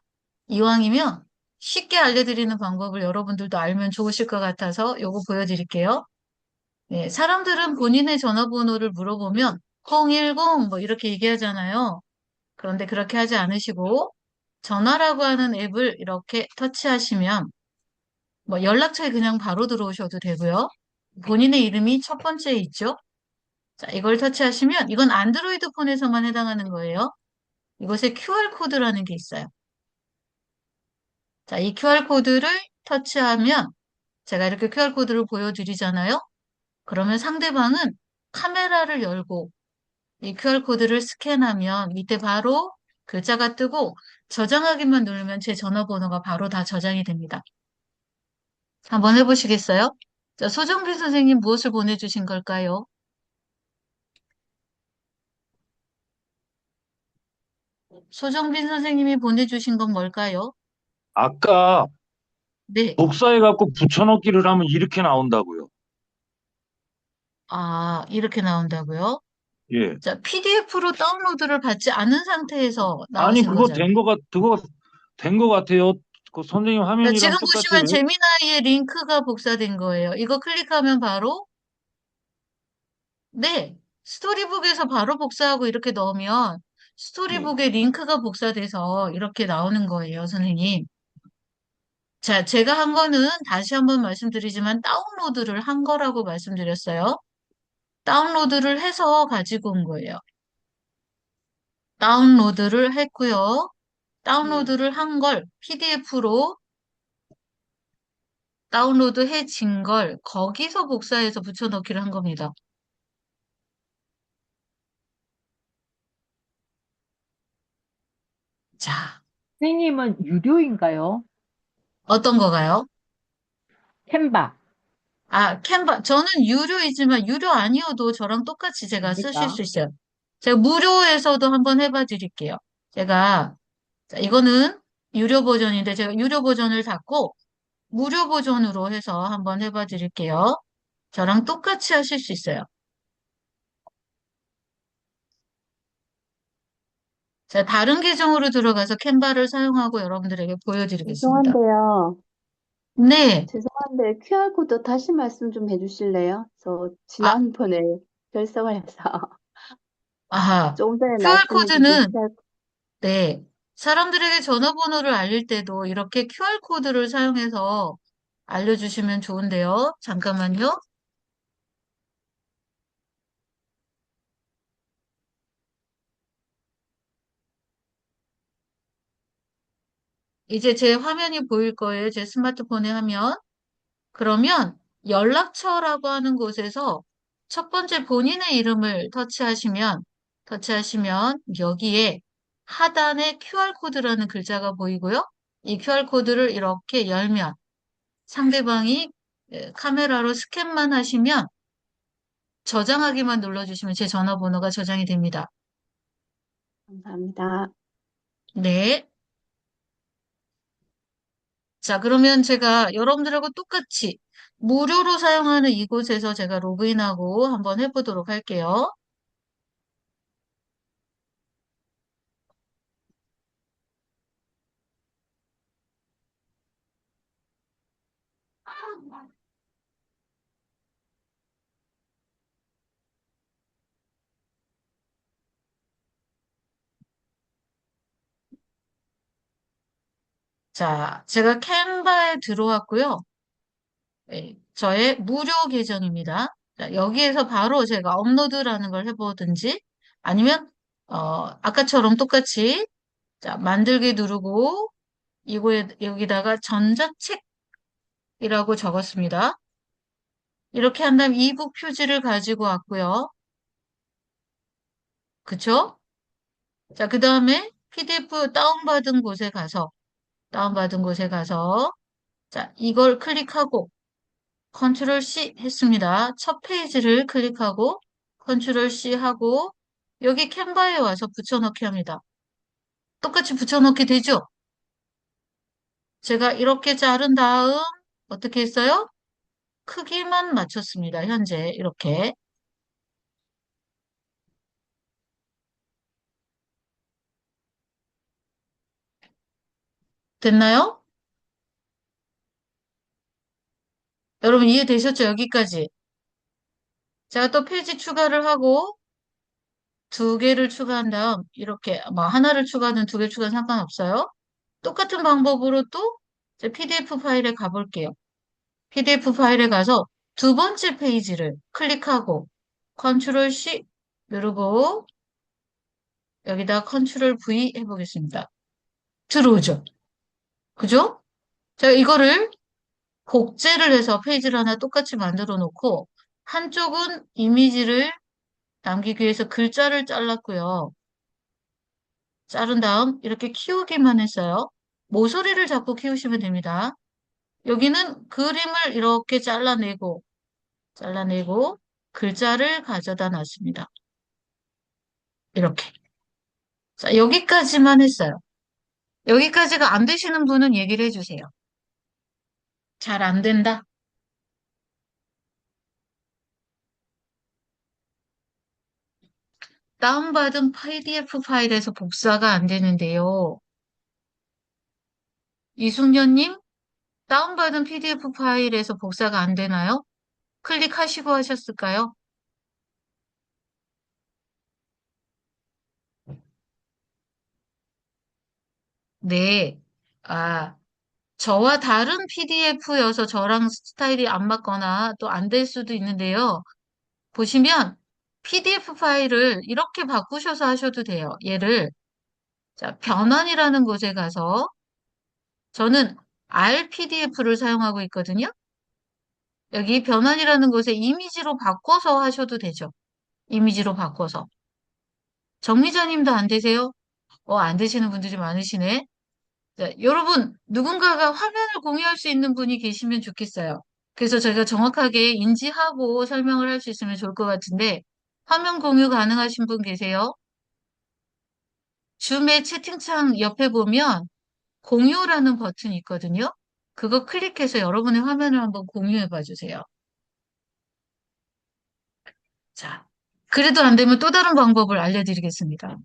이왕이면 쉽게 알려드리는 방법을 여러분들도 알면 좋으실 것 같아서 요거 보여드릴게요. 네, 사람들은 본인의 전화번호를 물어보면 010 뭐 이렇게 얘기하잖아요. 그런데 그렇게 하지 않으시고 전화라고 하는 앱을 이렇게 터치하시면 뭐 연락처에 그냥 바로 들어오셔도 되고요. 본인의 이름이 첫 번째에 있죠. 자, 이걸 터치하시면 이건 안드로이드 폰에서만 해당하는 거예요. 이것에 QR코드라는 게 있어요. 자, 이 QR코드를 터치하면 제가 이렇게 QR코드를 보여드리잖아요. 그러면 상대방은 카메라를 열고 이 QR코드를 스캔하면 밑에 바로 글자가 뜨고 저장하기만 누르면 제 전화번호가 바로 다 저장이 됩니다. 한번 해보시겠어요? 자, 소정비 선생님 무엇을 보내주신 걸까요? 소정빈 선생님이 보내주신 건 뭘까요? 아까 네. 복사해갖고 붙여넣기를 하면 이렇게 나온다고요. 아, 이렇게 나온다고요? 예. 자, PDF로 다운로드를 받지 않은 상태에서 아니, 나오신 거잖아요. 그거 된 거 같아요. 그 선생님 자, 지금 화면이랑 똑같이. 보시면 재미나이의 링크가 복사된 거예요. 이거 클릭하면 바로, 네, 스토리북에서 바로 복사하고 이렇게 넣으면 예. 스토리북에 링크가 복사돼서 이렇게 나오는 거예요, 선생님. 자, 제가 한 거는 다시 한번 말씀드리지만 다운로드를 한 거라고 말씀드렸어요. 다운로드를 해서 가지고 온 거예요. 다운로드를 했고요. 예. 다운로드를 한 걸 PDF로 다운로드 해진 걸 거기서 복사해서 붙여넣기를 한 겁니다. 자, 선생님은 유료인가요? 어떤 거가요? 캔바 아, 캔바. 저는 유료이지만 유료 아니어도 저랑 똑같이 제가 쓰실 됩니까? 수 있어요. 제가 무료에서도 한번 해봐 드릴게요. 제가, 자, 이거는 유료 버전인데 제가 유료 버전을 닫고 무료 버전으로 해서 한번 해봐 드릴게요. 저랑 똑같이 하실 수 있어요. 자, 다른 계정으로 들어가서 캔바를 사용하고 여러분들에게 보여드리겠습니다. 죄송한데요. 네. 죄송한데 QR코드 다시 말씀 좀 해주실래요? 저 아, 지난번에 결석을 해서 아하. 조금 전에 말씀해 주신 QR코드는, QR 네. 사람들에게 전화번호를 알릴 때도 이렇게 QR코드를 사용해서 알려주시면 좋은데요. 잠깐만요. 이제 제 화면이 보일 거예요. 제 스마트폰에 하면. 그러면 연락처라고 하는 곳에서 첫 번째 본인의 이름을 터치하시면 여기에 하단에 QR코드라는 글자가 보이고요. 이 QR코드를 이렇게 열면 상대방이 카메라로 스캔만 하시면 저장하기만 눌러주시면 제 전화번호가 저장이 됩니다. 감사합니다. 네. 자, 그러면 제가 여러분들하고 똑같이 무료로 사용하는 이곳에서 제가 로그인하고 한번 해보도록 할게요. 자, 제가 캔바에 들어왔고요. 예, 저의 무료 계정입니다. 자, 여기에서 바로 제가 업로드라는 걸 해보든지 아니면 아까처럼 똑같이 자, 만들기 누르고 이거에 여기다가 전자책이라고 적었습니다. 이렇게 한 다음 이북 표지를 가지고 왔고요. 그쵸? 자, 그 다음에 PDF 다운받은 곳에 가서 자, 이걸 클릭하고 컨트롤 C 했습니다. 첫 페이지를 클릭하고 컨트롤 C 하고 여기 캔바에 와서 붙여넣기 합니다. 똑같이 붙여넣기 되죠? 제가 이렇게 자른 다음 어떻게 했어요? 크기만 맞췄습니다. 현재 이렇게. 됐나요? 여러분 이해되셨죠? 여기까지. 제가 또 페이지 추가를 하고 두 개를 추가한 다음 이렇게 뭐 하나를 추가하든 두 개 추가는 상관없어요. 똑같은 방법으로 또 제 PDF 파일에 가볼게요. PDF 파일에 가서 두 번째 페이지를 클릭하고 컨트롤 C 누르고 여기다 컨트롤 V 해보겠습니다. 들어오죠? 그죠? 자, 이거를 복제를 해서 페이지를 하나 똑같이 만들어 놓고 한쪽은 이미지를 남기기 위해서 글자를 잘랐고요. 자른 다음 이렇게 키우기만 했어요. 모서리를 잡고 키우시면 됩니다. 여기는 그림을 이렇게 잘라내고 글자를 가져다 놨습니다. 이렇게. 자, 여기까지만 했어요. 여기까지가 안 되시는 분은 얘기를 해주세요. 잘 안 된다. 다운받은 PDF 파일에서 복사가 안 되는데요. 이숙녀님, 다운받은 PDF 파일에서 복사가 안 되나요? 클릭하시고 하셨을까요? 네. 아, 저와 다른 PDF여서 저랑 스타일이 안 맞거나 또 안 될 수도 있는데요. 보시면 PDF 파일을 이렇게 바꾸셔서 하셔도 돼요. 얘를 자, 변환이라는 곳에 가서 저는 RPDF를 사용하고 있거든요. 여기 변환이라는 곳에 이미지로 바꿔서 하셔도 되죠. 이미지로 바꿔서. 정미자님도 안 되세요? 안 되시는 분들이 많으시네. 자, 여러분, 누군가가 화면을 공유할 수 있는 분이 계시면 좋겠어요. 그래서 저희가 정확하게 인지하고 설명을 할 수 있으면 좋을 것 같은데, 화면 공유 가능하신 분 계세요? 줌의 채팅창 옆에 보면 공유라는 버튼이 있거든요. 그거 클릭해서 여러분의 화면을 한번 공유해 봐 주세요. 자, 그래도 안 되면 또 다른 방법을 알려드리겠습니다.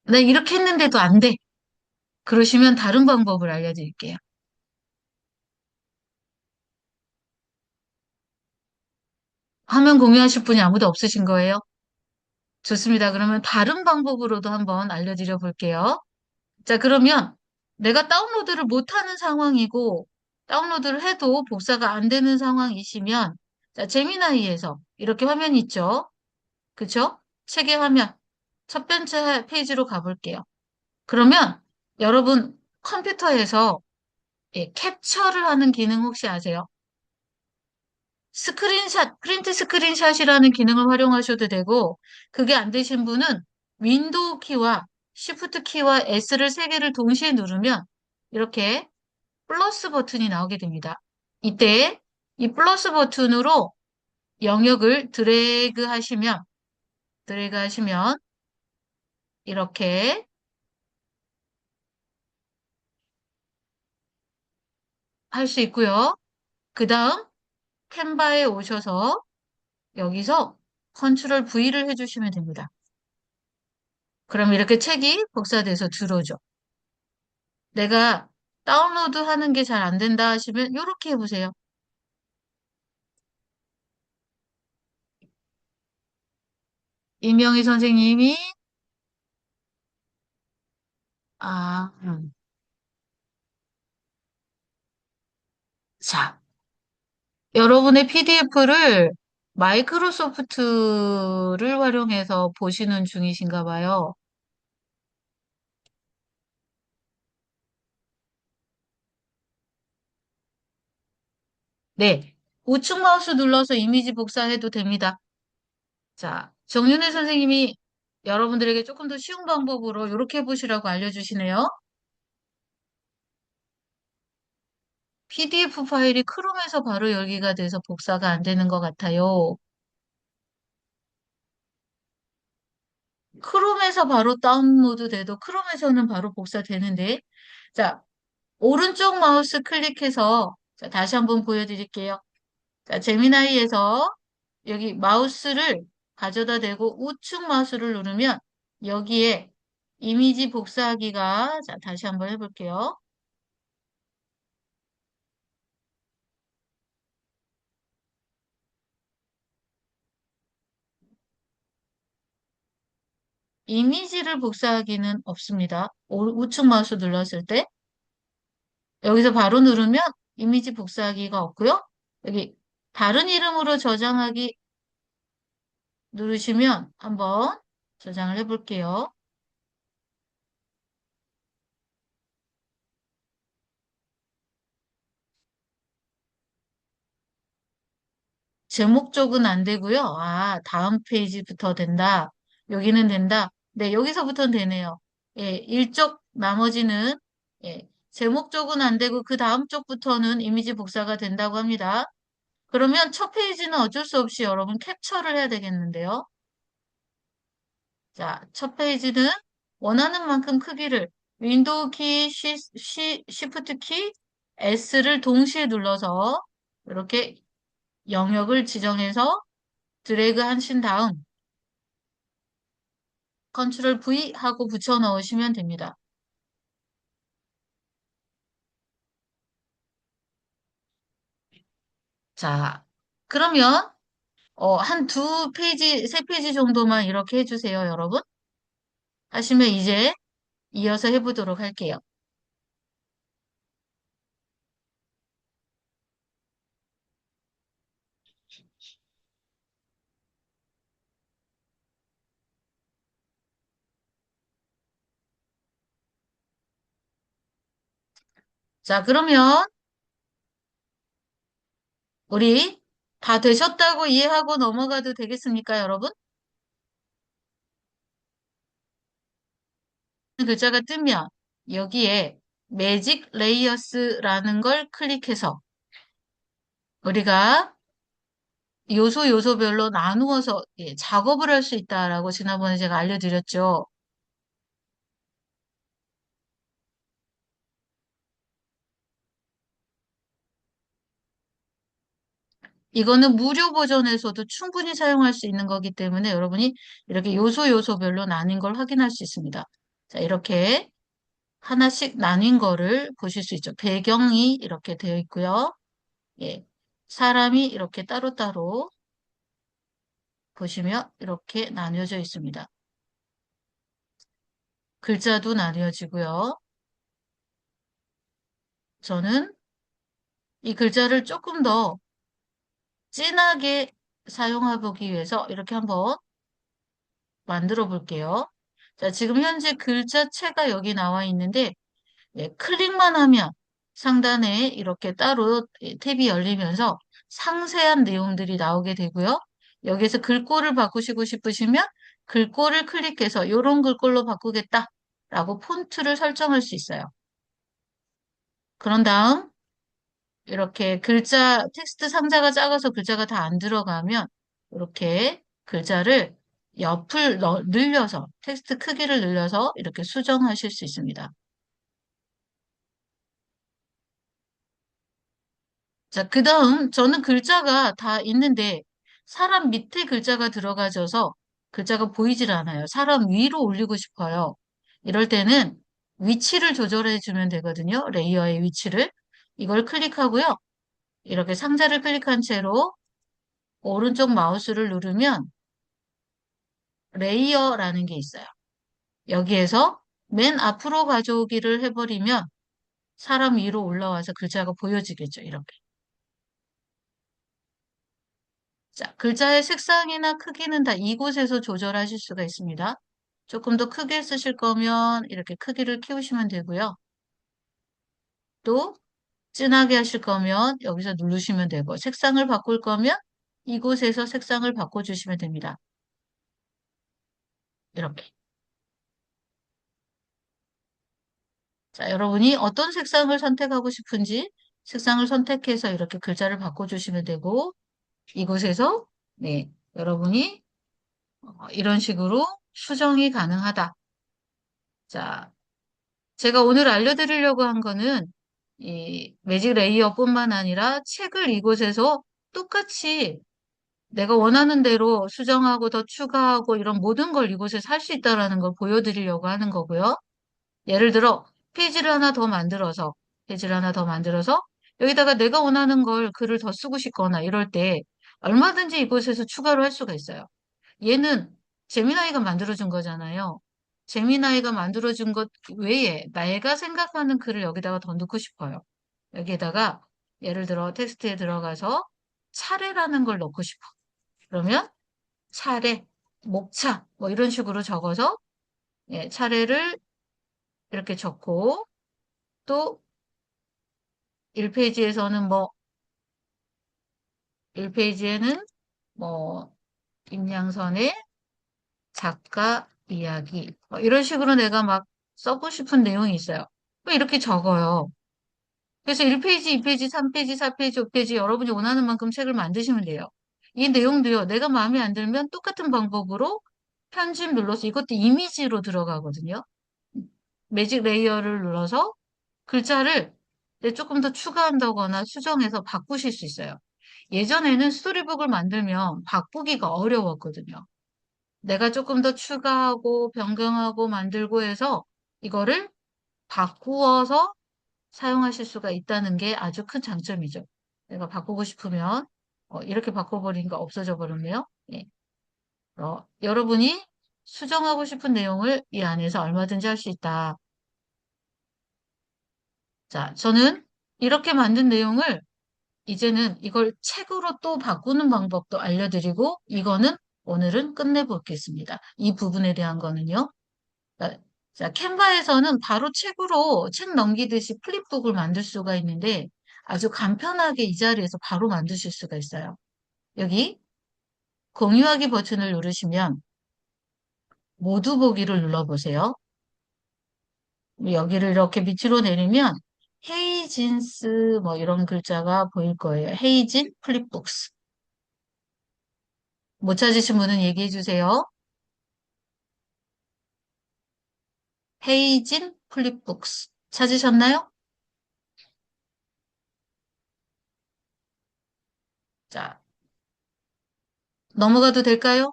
네, 이렇게 했는데도 안 돼. 그러시면 다른 방법을 알려드릴게요. 화면 공유하실 분이 아무도 없으신 거예요? 좋습니다. 그러면 다른 방법으로도 한번 알려드려 볼게요. 자, 그러면 내가 다운로드를 못하는 상황이고, 다운로드를 해도 복사가 안 되는 상황이시면, 자, 제미나이에서 이렇게 화면이 있죠? 그쵸? 책의 화면. 첫 번째 페이지로 가볼게요. 그러면 여러분 컴퓨터에서 캡처를 하는 기능 혹시 아세요? 스크린샷, 프린트 스크린샷이라는 기능을 활용하셔도 되고, 그게 안 되신 분은 윈도우 키와 쉬프트 키와 S를 세 개를 동시에 누르면 이렇게 플러스 버튼이 나오게 됩니다. 이때 이 플러스 버튼으로 영역을 드래그 하시면 이렇게 할 수 있고요. 그 다음 캔바에 오셔서 여기서 컨트롤 V를 해주시면 됩니다. 그럼 이렇게 책이 복사돼서 들어오죠. 내가 다운로드 하는 게 잘 안 된다 하시면 이렇게 해보세요. 이명희 선생님이 아, 자, 여러분의 PDF를 마이크로소프트를 활용해서 보시는 중이신가 봐요. 네. 우측 마우스 눌러서 이미지 복사해도 됩니다. 자, 정윤혜 선생님이 여러분들에게 조금 더 쉬운 방법으로 이렇게 해보시라고 알려주시네요. PDF 파일이 크롬에서 바로 열기가 돼서 복사가 안 되는 것 같아요. 크롬에서 바로 다운로드 돼도 크롬에서는 바로 복사되는데, 자, 오른쪽 마우스 클릭해서, 자, 다시 한번 보여드릴게요. 자, 제미나이에서 여기 마우스를 가져다 대고 우측 마우스를 누르면 여기에 이미지 복사하기가, 자, 다시 한번 해볼게요. 이미지를 복사하기는 없습니다. 우측 마우스 눌렀을 때. 여기서 바로 누르면 이미지 복사하기가 없고요. 여기 다른 이름으로 저장하기 누르시면 한번 저장을 해볼게요. 제목 쪽은 안 되고요. 아, 다음 페이지부터 된다. 여기는 된다. 네, 여기서부터는 되네요. 예, 일쪽 나머지는 예, 제목 쪽은 안 되고 그 다음 쪽부터는 이미지 복사가 된다고 합니다. 그러면 첫 페이지는 어쩔 수 없이 여러분 캡처를 해야 되겠는데요. 자, 첫 페이지는 원하는 만큼 크기를 윈도우 키, 시프트 키, S를 동시에 눌러서 이렇게 영역을 지정해서 드래그 하신 다음 컨트롤 V 하고 붙여 넣으시면 됩니다. 자, 그러면 한 두 페이지, 세 페이지 정도만 이렇게 해주세요, 여러분. 하시면 이제 이어서 해보도록 할게요. 자, 그러면 우리 다 되셨다고 이해하고 넘어가도 되겠습니까, 여러분? 글자가 뜨면 여기에 매직 레이어스라는 걸 클릭해서 우리가 요소별로 나누어서 예, 작업을 할 수 있다라고 지난번에 제가 알려드렸죠. 이거는 무료 버전에서도 충분히 사용할 수 있는 거기 때문에 여러분이 이렇게 요소별로 나뉜 걸 확인할 수 있습니다. 자, 이렇게 하나씩 나뉜 거를 보실 수 있죠. 배경이 이렇게 되어 있고요. 예, 사람이 이렇게 따로따로 보시면 이렇게 나뉘어져 있습니다. 글자도 나뉘어지고요. 저는 이 글자를 조금 더 진하게 사용해 보기 위해서 이렇게 한번 만들어 볼게요. 자, 지금 현재 글자체가 여기 나와 있는데 예, 클릭만 하면 상단에 이렇게 따로 예, 탭이 열리면서 상세한 내용들이 나오게 되고요. 여기서 글꼴을 바꾸시고 싶으시면 글꼴을 클릭해서 이런 글꼴로 바꾸겠다라고 폰트를 설정할 수 있어요. 그런 다음 이렇게 글자, 텍스트 상자가 작아서 글자가 다 안 들어가면 이렇게 글자를 옆을 늘려서 텍스트 크기를 늘려서 이렇게 수정하실 수 있습니다. 자, 그 다음 저는 글자가 다 있는데 사람 밑에 글자가 들어가져서 글자가 보이질 않아요. 사람 위로 올리고 싶어요. 이럴 때는 위치를 조절해 주면 되거든요. 레이어의 위치를. 이걸 클릭하고요. 이렇게 상자를 클릭한 채로 오른쪽 마우스를 누르면 레이어라는 게 있어요. 여기에서 맨 앞으로 가져오기를 해버리면 사람 위로 올라와서 글자가 보여지겠죠. 이렇게. 자, 글자의 색상이나 크기는 다 이곳에서 조절하실 수가 있습니다. 조금 더 크게 쓰실 거면 이렇게 크기를 키우시면 되고요. 또 진하게 하실 거면 여기서 누르시면 되고, 색상을 바꿀 거면 이곳에서 색상을 바꿔주시면 됩니다. 이렇게. 자, 여러분이 어떤 색상을 선택하고 싶은지 색상을 선택해서 이렇게 글자를 바꿔주시면 되고, 이곳에서, 네, 여러분이 이런 식으로 수정이 가능하다. 자, 제가 오늘 알려드리려고 한 거는 이 매직 레이어뿐만 아니라 책을 이곳에서 똑같이 내가 원하는 대로 수정하고 더 추가하고 이런 모든 걸 이곳에서 할 수 있다라는 걸 보여드리려고 하는 거고요. 예를 들어 페이지를 하나 더 만들어서 여기다가 내가 원하는 걸 글을 더 쓰고 싶거나 이럴 때 얼마든지 이곳에서 추가를 할 수가 있어요. 얘는 재미나이가 만들어준 거잖아요. 재미나이가 만들어준 것 외에 내가 생각하는 글을 여기다가 더 넣고 싶어요. 여기에다가 예를 들어 텍스트에 들어가서 차례라는 걸 넣고 싶어. 그러면 차례, 목차 뭐 이런 식으로 적어서 예, 차례를 이렇게 적고 또 1페이지에서는 뭐 1페이지에는 뭐 임양선의 작가 이야기 이런 식으로 내가 막 써고 싶은 내용이 있어요. 왜 이렇게 적어요? 그래서 1페이지, 2페이지, 3페이지, 4페이지, 5페이지 여러분이 원하는 만큼 책을 만드시면 돼요. 이 내용도요. 내가 마음에 안 들면 똑같은 방법으로 편집 눌러서 이것도 이미지로 들어가거든요. 매직 레이어를 눌러서 글자를 조금 더 추가한다거나 수정해서 바꾸실 수 있어요. 예전에는 스토리북을 만들면 바꾸기가 어려웠거든요. 내가 조금 더 추가하고 변경하고 만들고 해서 이거를 바꾸어서 사용하실 수가 있다는 게 아주 큰 장점이죠. 내가 바꾸고 싶으면 이렇게 바꿔버리니까 없어져 버렸네요. 예. 여러분이 수정하고 싶은 내용을 이 안에서 얼마든지 할 수 있다. 자, 저는 이렇게 만든 내용을 이제는 이걸 책으로 또 바꾸는 방법도 알려드리고 이거는 오늘은 끝내보겠습니다. 이 부분에 대한 거는요. 자, 자, 캔바에서는 바로 책으로 책 넘기듯이 플립북을 만들 수가 있는데 아주 간편하게 이 자리에서 바로 만드실 수가 있어요. 여기 공유하기 버튼을 누르시면 모두 보기를 눌러보세요. 여기를 이렇게 밑으로 내리면 헤이진스 뭐 이런 글자가 보일 거예요. 헤이진 플립북스. 못 찾으신 분은 얘기해 주세요. 헤이진 플립북스. 찾으셨나요? 자, 넘어가도 될까요?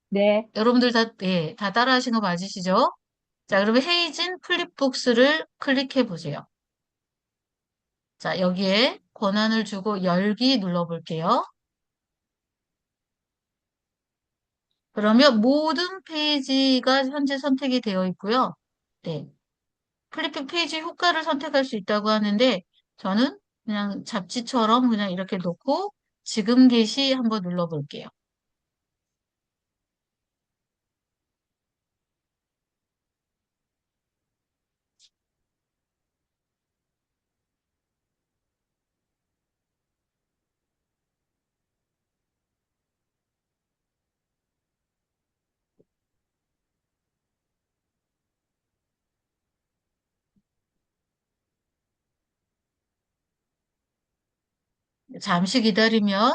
네. 여러분들 다, 예, 다 따라하신 거 맞으시죠? 자, 그러면 헤이진 플립북스를 클릭해 보세요. 자, 여기에 권한을 주고 열기 눌러볼게요. 그러면 모든 페이지가 현재 선택이 되어 있고요. 네. 플립북 페이지 효과를 선택할 수 있다고 하는데 저는 그냥 잡지처럼 그냥 이렇게 놓고 지금 게시 한번 눌러볼게요. 잠시 기다리면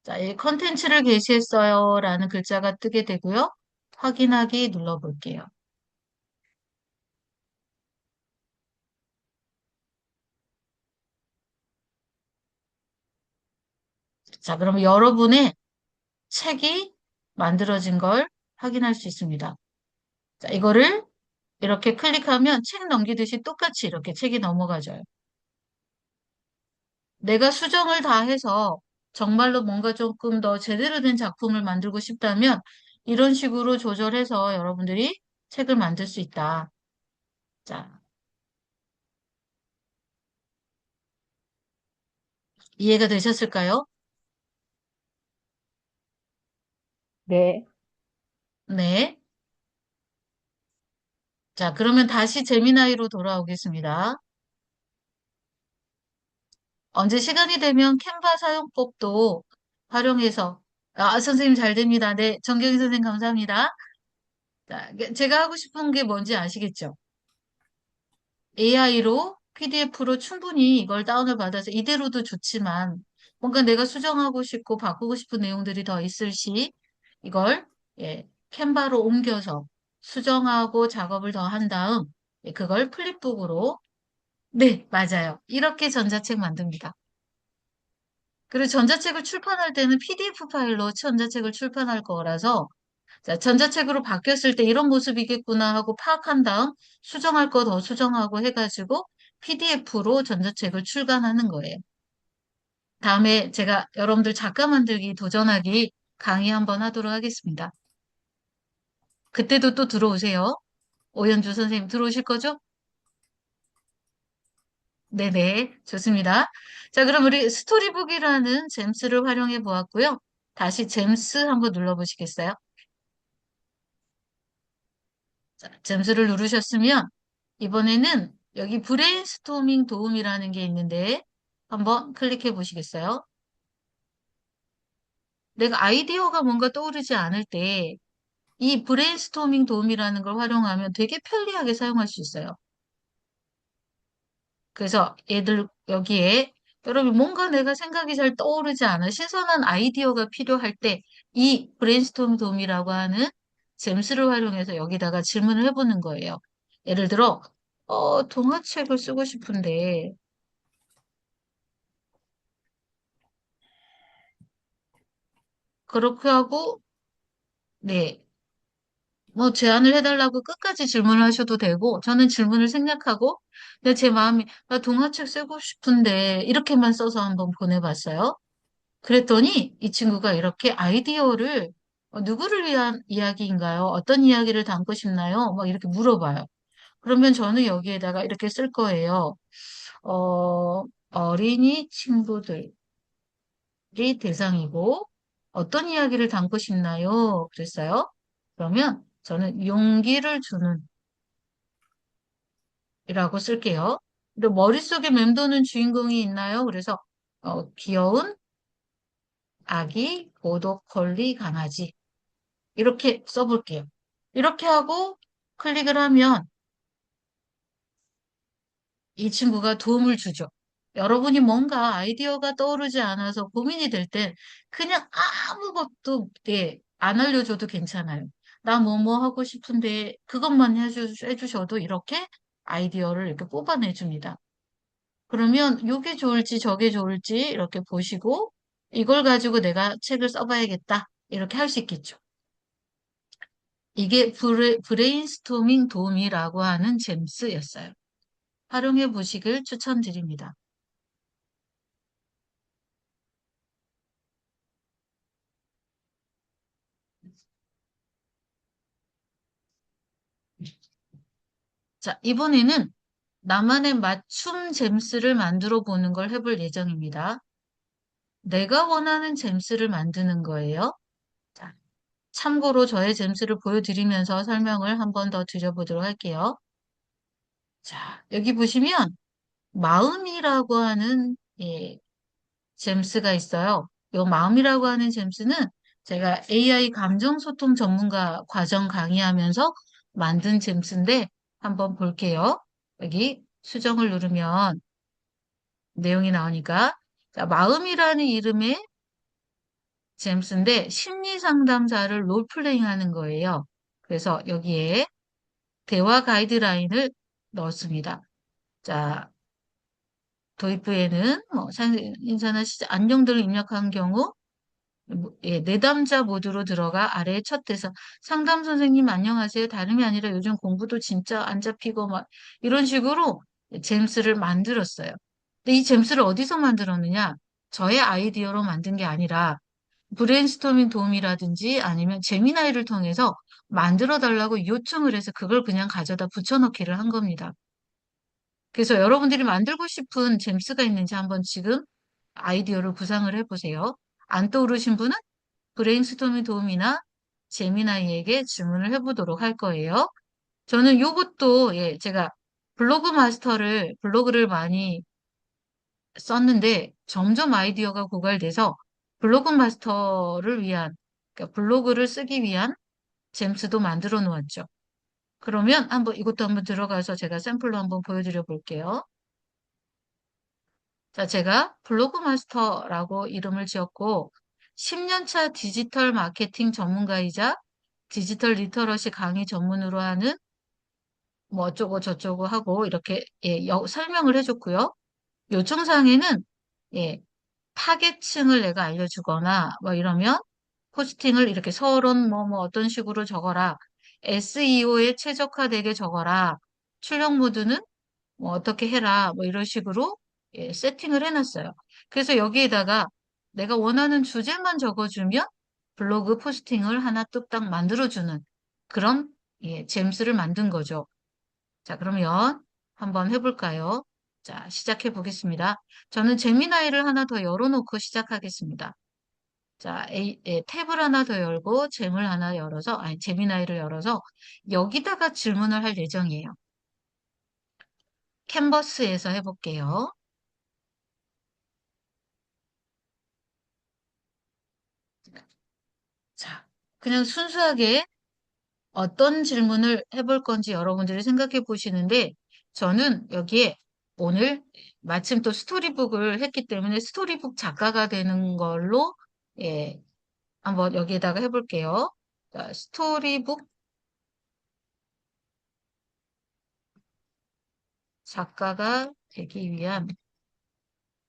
자, 이 컨텐츠를 게시했어요 라는 글자가 뜨게 되고요. 확인하기 눌러볼게요. 자, 그럼 여러분의 책이 만들어진 걸 확인할 수 있습니다. 자, 이거를 이렇게 클릭하면 책 넘기듯이 똑같이 이렇게 책이 넘어가져요. 내가 수정을 다 해서 정말로 뭔가 조금 더 제대로 된 작품을 만들고 싶다면 이런 식으로 조절해서 여러분들이 책을 만들 수 있다. 자, 이해가 되셨을까요? 네. 네. 자, 그러면 다시 재미나이로 돌아오겠습니다. 언제 시간이 되면 캔바 사용법도 활용해서, 선생님 잘 됩니다. 네, 정경희 선생님 감사합니다. 자, 제가 하고 싶은 게 뭔지 아시겠죠? AI로 PDF로 충분히 이걸 다운을 받아서 이대로도 좋지만 뭔가 내가 수정하고 싶고 바꾸고 싶은 내용들이 더 있을 시 이걸 캔바로 옮겨서 수정하고 작업을 더 한 다음 그걸 플립북으로 네, 맞아요. 이렇게 전자책 만듭니다. 그리고 전자책을 출판할 때는 PDF 파일로 전자책을 출판할 거라서 자, 전자책으로 바뀌었을 때 이런 모습이겠구나 하고 파악한 다음 수정할 거 더 수정하고 해가지고 PDF로 전자책을 출간하는 거예요. 다음에 제가 여러분들 작가 만들기 도전하기 강의 한번 하도록 하겠습니다. 그때도 또 들어오세요. 오연주 선생님 들어오실 거죠? 네네, 좋습니다. 자, 그럼 우리 스토리북이라는 잼스를 활용해 보았고요. 다시 잼스 한번 눌러보시겠어요? 자, 잼스를 누르셨으면 이번에는 여기 브레인스토밍 도움이라는 게 있는데 한번 클릭해 보시겠어요? 내가 아이디어가 뭔가 떠오르지 않을 때 이 브레인스토밍 도움이라는 걸 활용하면 되게 편리하게 사용할 수 있어요. 그래서 얘들 여기에 여러분 뭔가 내가 생각이 잘 떠오르지 않아 신선한 아이디어가 필요할 때 이 브레인스토밍 도움이라고 하는 잼스를 활용해서 여기다가 질문을 해보는 거예요. 예를 들어 동화책을 쓰고 싶은데 그렇게 하고 네. 뭐 제안을 해달라고 끝까지 질문을 하셔도 되고 저는 질문을 생략하고 근데 제 마음이 나 동화책 쓰고 싶은데 이렇게만 써서 한번 보내봤어요. 그랬더니 이 친구가 이렇게 아이디어를 누구를 위한 이야기인가요? 어떤 이야기를 담고 싶나요? 막 이렇게 물어봐요. 그러면 저는 여기에다가 이렇게 쓸 거예요. 어린이 친구들이 대상이고 어떤 이야기를 담고 싶나요? 그랬어요. 그러면 저는 용기를 주는 이라고 쓸게요. 근데 머릿속에 맴도는 주인공이 있나요? 그래서 귀여운 아기 보더콜리 강아지 이렇게 써볼게요. 이렇게 하고 클릭을 하면 이 친구가 도움을 주죠. 여러분이 뭔가 아이디어가 떠오르지 않아서 고민이 될 땐 그냥 아무것도 안 알려줘도 괜찮아요. 나 뭐 하고 싶은데 그것만 해주셔도 이렇게 아이디어를 이렇게 뽑아내줍니다. 그러면 요게 좋을지 저게 좋을지 이렇게 보시고 이걸 가지고 내가 책을 써봐야겠다. 이렇게 할 수 있겠죠. 이게 브레인스토밍 도움이라고 하는 잼스였어요. 활용해 보시길 추천드립니다. 자, 이번에는 나만의 맞춤 잼스를 만들어 보는 걸 해볼 예정입니다. 내가 원하는 잼스를 만드는 거예요. 자, 참고로 저의 잼스를 보여드리면서 설명을 한번 더 드려보도록 할게요. 자, 여기 보시면 마음이라고 하는 잼스가 있어요. 이 마음이라고 하는 잼스는 제가 AI 감정소통 전문가 과정 강의하면서 만든 잼스인데 한번 볼게요. 여기 수정을 누르면 내용이 나오니까 자, 마음이라는 이름의 잼스인데 심리 상담사를 롤플레잉 하는 거예요. 그래서 여기에 대화 가이드라인을 넣었습니다. 자, 도입부에는 뭐 인사나 안녕들을 입력한 경우 내담자 모드로 들어가 아래에 첫 대사 상담 선생님 안녕하세요. 다름이 아니라 요즘 공부도 진짜 안 잡히고 막 이런 식으로 잼스를 만들었어요. 근데 이 잼스를 어디서 만들었느냐? 저의 아이디어로 만든 게 아니라 브레인스토밍 도움이라든지 아니면 제미나이를 통해서 만들어 달라고 요청을 해서 그걸 그냥 가져다 붙여넣기를 한 겁니다. 그래서 여러분들이 만들고 싶은 잼스가 있는지 한번 지금 아이디어를 구상을 해보세요. 안 떠오르신 분은 브레인스토밍 도움이나 제미나이에게 질문을 해보도록 할 거예요. 저는 요것도, 예, 제가 블로그를 많이 썼는데 점점 아이디어가 고갈돼서 블로그 마스터를 위한, 그러니까 블로그를 쓰기 위한 잼스도 만들어 놓았죠. 그러면 이것도 한번 들어가서 제가 샘플로 한번 보여드려 볼게요. 자, 제가 블로그 마스터라고 이름을 지었고, 10년차 디지털 마케팅 전문가이자 디지털 리터러시 강의 전문으로 하는 뭐 어쩌고 저쩌고 하고 이렇게 예, 설명을 해줬고요. 요청사항에는 예, 타겟층을 내가 알려주거나 뭐 이러면 포스팅을 이렇게 서론 뭐 어떤 식으로 적어라. SEO에 최적화되게 적어라. 출력 모드는 뭐 어떻게 해라. 뭐 이런 식으로 예, 세팅을 해놨어요. 그래서 여기에다가 내가 원하는 주제만 적어주면 블로그 포스팅을 하나 뚝딱 만들어주는 그런 예, 잼스를 만든 거죠. 자, 그러면 한번 해볼까요? 자, 시작해 보겠습니다. 저는 제미나이를 하나 더 열어놓고 시작하겠습니다. 자, 탭을 하나 더 열고 잼을 하나 열어서, 아니, 제미나이를 열어서 여기다가 질문을 할 예정이에요. 캔버스에서 해볼게요. 자, 그냥 순수하게 어떤 질문을 해볼 건지 여러분들이 생각해 보시는데, 저는 여기에 오늘 마침 또 스토리북을 했기 때문에 스토리북 작가가 되는 걸로, 예, 한번 여기에다가 해볼게요. 자, 스토리북 작가가 되기 위한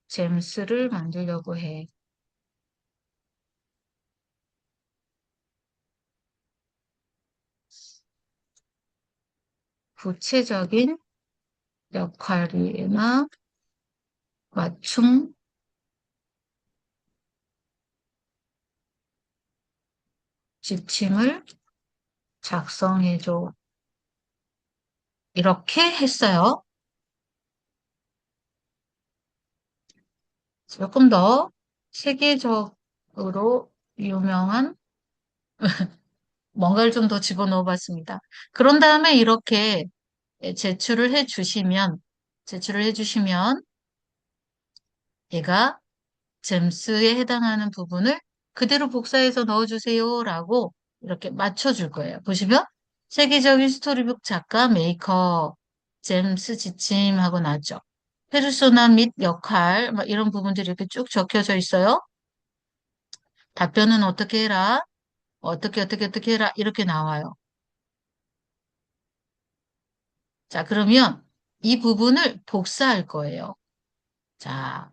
잼스를 만들려고 해. 구체적인 역할이나 맞춤 지침을 작성해줘. 이렇게 했어요. 조금 더 세계적으로 유명한 뭔가를 좀 더 집어넣어 봤습니다. 그런 다음에 이렇게 제출을 해주시면 얘가 잼스에 해당하는 부분을 그대로 복사해서 넣어주세요라고 이렇게 맞춰줄 거예요. 보시면 세계적인 스토리북 작가, 메이커, 잼스 지침하고 나죠. 페르소나 및 역할, 막 이런 부분들이 이렇게 쭉 적혀져 있어요. 답변은 어떻게 해라, 어떻게 해라, 이렇게 나와요. 자, 그러면 이 부분을 복사할 거예요. 자,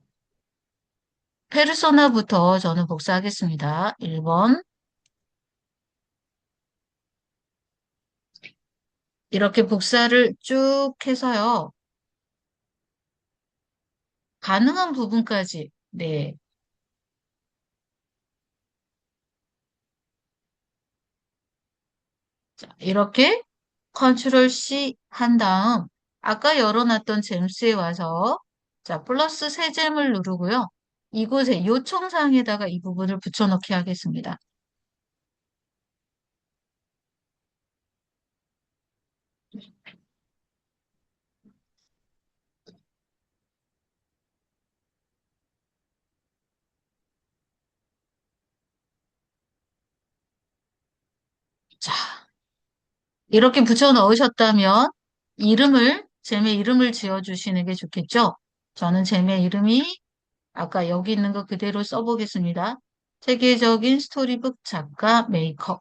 페르소나부터 저는 복사하겠습니다. 1번. 이렇게 복사를 쭉 해서요. 가능한 부분까지, 네. 자, 이렇게 컨트롤 C 한 다음, 아까 열어놨던 잼스에 와서, 자, 플러스 새 잼을 누르고요. 이곳에 요청사항에다가 이 부분을 붙여넣기 하겠습니다. 자, 이렇게 붙여 넣으셨다면, 잼의 이름을 지어주시는 게 좋겠죠? 저는 잼의 이름이 아까 여기 있는 거 그대로 써보겠습니다. 세계적인 스토리북 작가 메이커.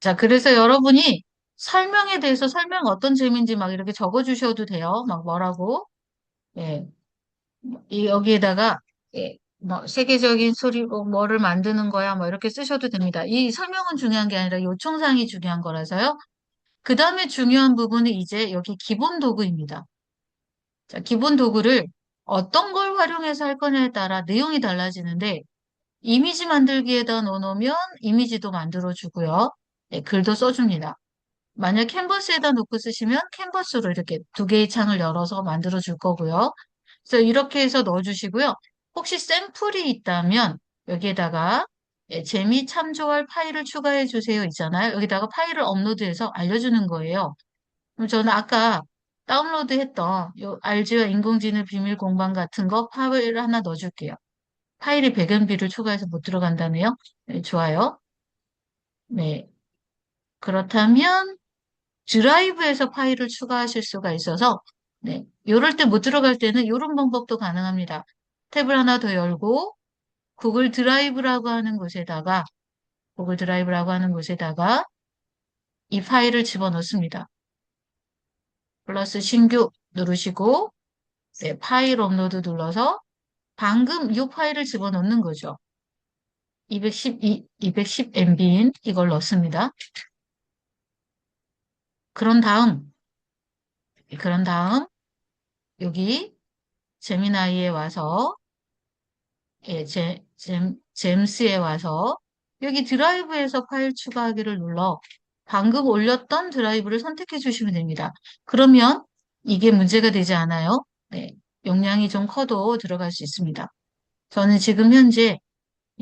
자, 그래서 여러분이 설명에 대해서 설명 어떤 점인지 막 이렇게 적어주셔도 돼요. 막 뭐라고. 예. 여기에다가, 예, 뭐, 세계적인 스토리북 뭐를 만드는 거야. 뭐 이렇게 쓰셔도 됩니다. 이 설명은 중요한 게 아니라 요청사항이 중요한 거라서요. 그 다음에 중요한 부분은 이제 여기 기본 도구입니다. 자, 기본 도구를 어떤 걸 활용해서 할 거냐에 따라 내용이 달라지는데 이미지 만들기에다 넣어놓으면 이미지도 만들어주고요. 네, 글도 써줍니다. 만약 캔버스에다 놓고 쓰시면 캔버스로 이렇게 두 개의 창을 열어서 만들어줄 거고요. 그래서 이렇게 해서 넣어주시고요. 혹시 샘플이 있다면 여기에다가 재미 참조할 파일을 추가해 주세요 있잖아요. 여기다가 파일을 업로드해서 알려주는 거예요. 그럼 저는 아까 다운로드했던 요 RG와 인공지능 비밀 공방 같은 거 파일을 하나 넣어줄게요. 파일이 100MB를 추가해서 못 들어간다네요. 네, 좋아요. 네. 그렇다면 드라이브에서 파일을 추가하실 수가 있어서 네. 요럴 때 못 들어갈 때는 요런 방법도 가능합니다. 탭을 하나 더 열고 구글 드라이브라고 하는 곳에다가 이 파일을 집어넣습니다. 플러스 신규 누르시고 네, 파일 업로드 눌러서 방금 이 파일을 집어넣는 거죠. 210MB인 이걸 넣습니다. 그런 다음 여기 제미나이에 와서 잼스에 와서 여기 드라이브에서 파일 추가하기를 눌러 방금 올렸던 드라이브를 선택해 주시면 됩니다. 그러면 이게 문제가 되지 않아요. 네, 용량이 좀 커도 들어갈 수 있습니다. 저는 지금 현재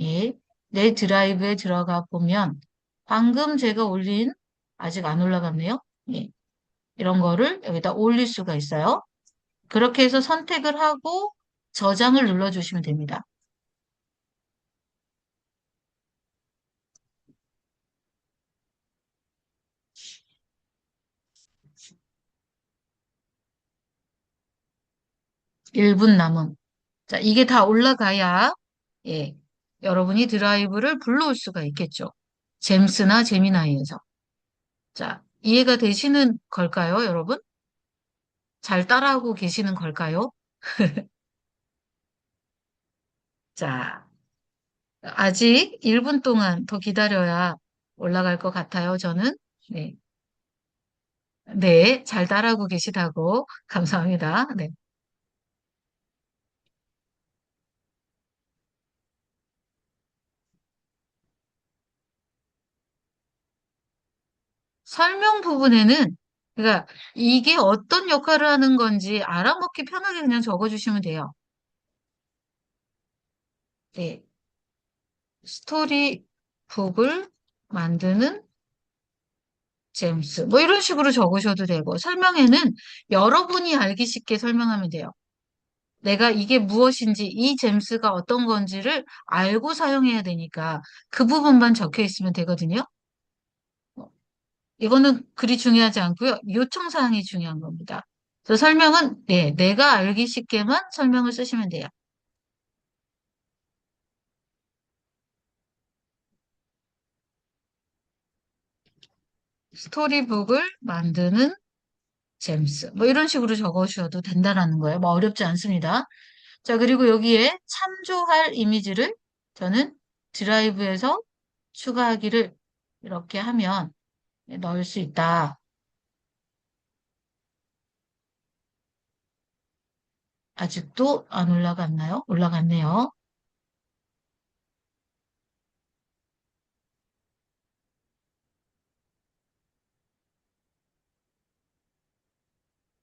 예, 내 드라이브에 들어가 보면 방금 제가 올린 아직 안 올라갔네요. 예, 이런 거를 여기다 올릴 수가 있어요. 그렇게 해서 선택을 하고 저장을 눌러주시면 됩니다. 일 분 남음. 자, 이게 다 올라가야, 예, 여러분이 드라이브를 불러올 수가 있겠죠. 잼스나 제미나이에서. 자, 이해가 되시는 걸까요, 여러분? 잘 따라하고 계시는 걸까요? 자, 아직 1분 동안 더 기다려야 올라갈 것 같아요, 저는. 네. 네, 잘 따라하고 계시다고. 감사합니다. 네. 설명 부분에는, 그러니까 이게 어떤 역할을 하는 건지 알아먹기 편하게 그냥 적어주시면 돼요. 네. 스토리북을 만드는 제임스. 뭐 이런 식으로 적으셔도 되고, 설명에는 여러분이 알기 쉽게 설명하면 돼요. 내가 이게 무엇인지, 이 제임스가 어떤 건지를 알고 사용해야 되니까 그 부분만 적혀 있으면 되거든요. 이거는 그리 중요하지 않고요. 요청사항이 중요한 겁니다. 그래서 설명은, 네, 내가 알기 쉽게만 설명을 쓰시면 돼요. 스토리북을 만드는 제임스. 뭐 이런 식으로 적으셔도 된다라는 거예요. 뭐 어렵지 않습니다. 자, 그리고 여기에 참조할 이미지를 저는 드라이브에서 추가하기를 이렇게 하면 넣을 수 있다. 아직도 안 올라갔나요? 올라갔네요.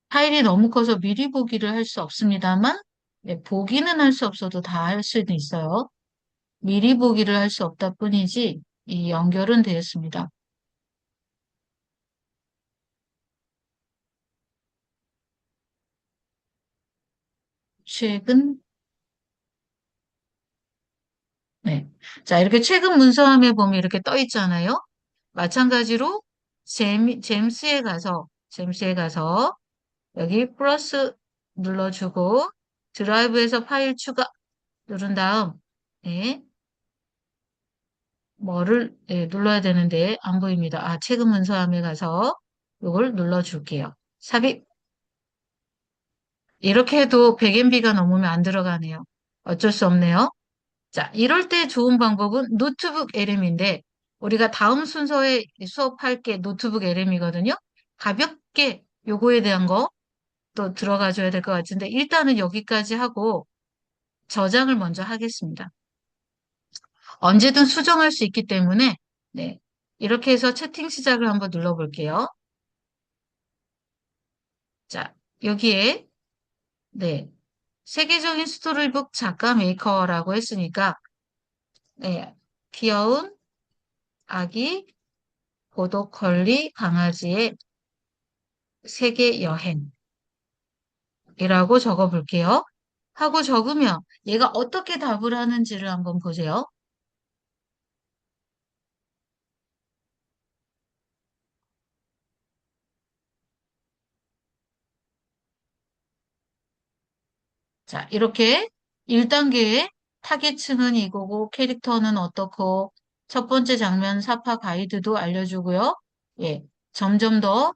파일이 너무 커서 미리 보기를 할 수 없습니다만, 네, 보기는 할 수 없어도 다 할 수는 있어요. 미리 보기를 할 수 없다 뿐이지, 이 연결은 되었습니다. 최근, 네. 자, 이렇게 최근 문서함에 보면 이렇게 떠 있잖아요. 마찬가지로 잼스에 가서 여기 플러스 눌러주고 드라이브에서 파일 추가 누른 다음 네, 뭐를 네, 눌러야 되는데 안 보입니다. 아, 최근 문서함에 가서 이걸 눌러줄게요. 삽입. 이렇게 해도 100MB가 넘으면 안 들어가네요. 어쩔 수 없네요. 자, 이럴 때 좋은 방법은 노트북 LM인데 우리가 다음 순서에 수업할 게 노트북 LM이거든요. 가볍게 요거에 대한 거 또 들어가 줘야 될 것 같은데 일단은 여기까지 하고 저장을 먼저 하겠습니다. 언제든 수정할 수 있기 때문에 네. 이렇게 해서 채팅 시작을 한번 눌러볼게요. 자, 여기에 네. 세계적인 스토리북 작가 메이커라고 했으니까 네. 귀여운 아기 보더컬리 강아지의 세계 여행이라고 적어볼게요. 하고 적으면 얘가 어떻게 답을 하는지를 한번 보세요. 자, 이렇게 1단계의 타겟층은 이거고 캐릭터는 어떻고 첫 번째 장면 사파 가이드도 알려주고요. 예, 점점 더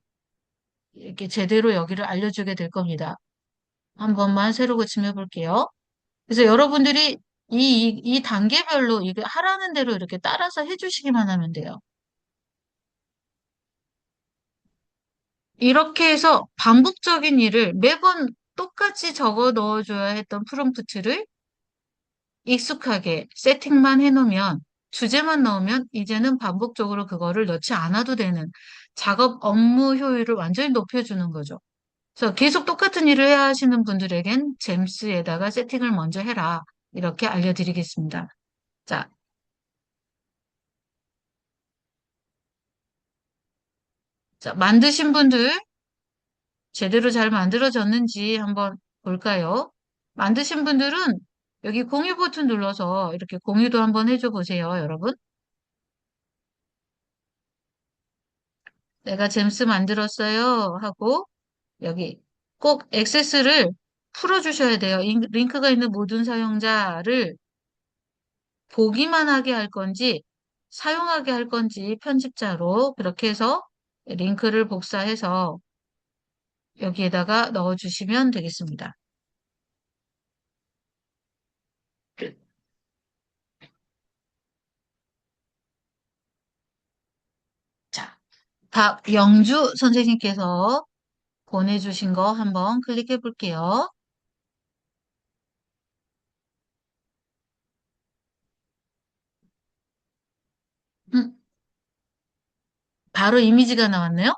이렇게 제대로 여기를 알려주게 될 겁니다. 한 번만 새로 고침해 볼게요. 그래서 여러분들이 이 단계별로 이게 하라는 대로 이렇게 따라서 해주시기만 하면 돼요. 이렇게 해서 반복적인 일을 매번 똑같이 적어 넣어줘야 했던 프롬프트를 익숙하게 세팅만 해놓으면 주제만 넣으면 이제는 반복적으로 그거를 넣지 않아도 되는 작업 업무 효율을 완전히 높여주는 거죠. 그래서 계속 똑같은 일을 해야 하시는 분들에겐 잼스에다가 세팅을 먼저 해라. 이렇게 알려드리겠습니다. 자, 자, 만드신 분들 제대로 잘 만들어졌는지 한번 볼까요? 만드신 분들은 여기 공유 버튼 눌러서 이렇게 공유도 한번 해줘 보세요, 여러분. 내가 잼스 만들었어요 하고 여기 꼭 액세스를 풀어주셔야 돼요. 링크가 있는 모든 사용자를 보기만 하게 할 건지 사용하게 할 건지 편집자로 그렇게 해서 링크를 복사해서 여기에다가 넣어주시면 되겠습니다. 자, 박영주 선생님께서 보내주신 거 한번 클릭해 볼게요. 음, 바로 이미지가 나왔네요.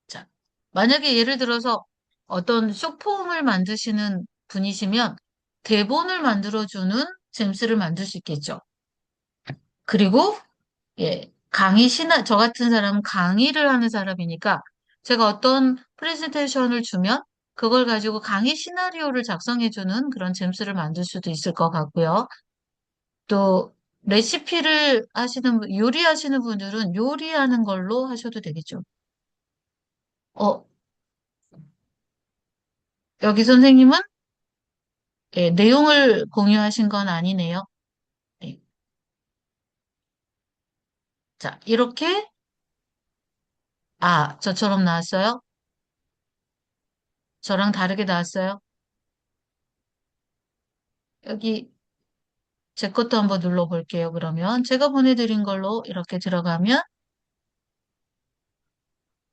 자, 만약에 예를 들어서 어떤 쇼폼을 만드시는 분이시면 대본을 만들어주는 잼스를 만들 수 있겠죠. 그리고 예, 저 같은 사람은 강의를 하는 사람이니까 제가 어떤 프레젠테이션을 주면 그걸 가지고 강의 시나리오를 작성해주는 그런 잼스를 만들 수도 있을 것 같고요. 또 레시피를 요리하시는 분들은 요리하는 걸로 하셔도 되겠죠. 어, 여기 선생님은 예, 내용을 공유하신 건 아니네요. 네. 자, 이렇게 저처럼 나왔어요? 저랑 다르게 나왔어요? 여기 제 것도 한번 눌러볼게요. 그러면 제가 보내드린 걸로 이렇게 들어가면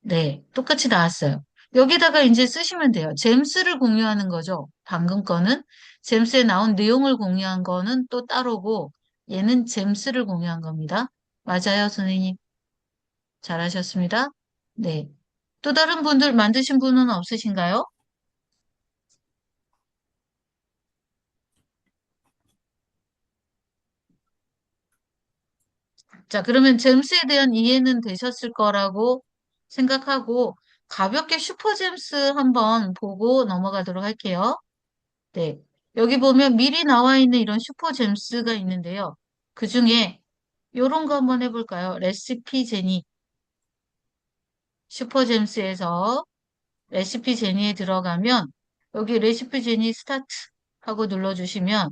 네, 똑같이 나왔어요. 여기다가 이제 쓰시면 돼요. 잼스를 공유하는 거죠. 방금 거는 잼스에 나온 내용을 공유한 거는 또 따로고 얘는 잼스를 공유한 겁니다. 맞아요, 선생님. 잘하셨습니다. 네. 또 다른 분들 만드신 분은 없으신가요? 자, 그러면 잼스에 대한 이해는 되셨을 거라고 생각하고 가볍게 슈퍼잼스 한번 보고 넘어가도록 할게요. 네. 여기 보면 미리 나와 있는 이런 슈퍼잼스가 있는데요. 그 중에 요런 거 한번 해볼까요? 레시피 제니. 슈퍼잼스에서 레시피 제니에 들어가면 여기 레시피 제니 스타트 하고 눌러주시면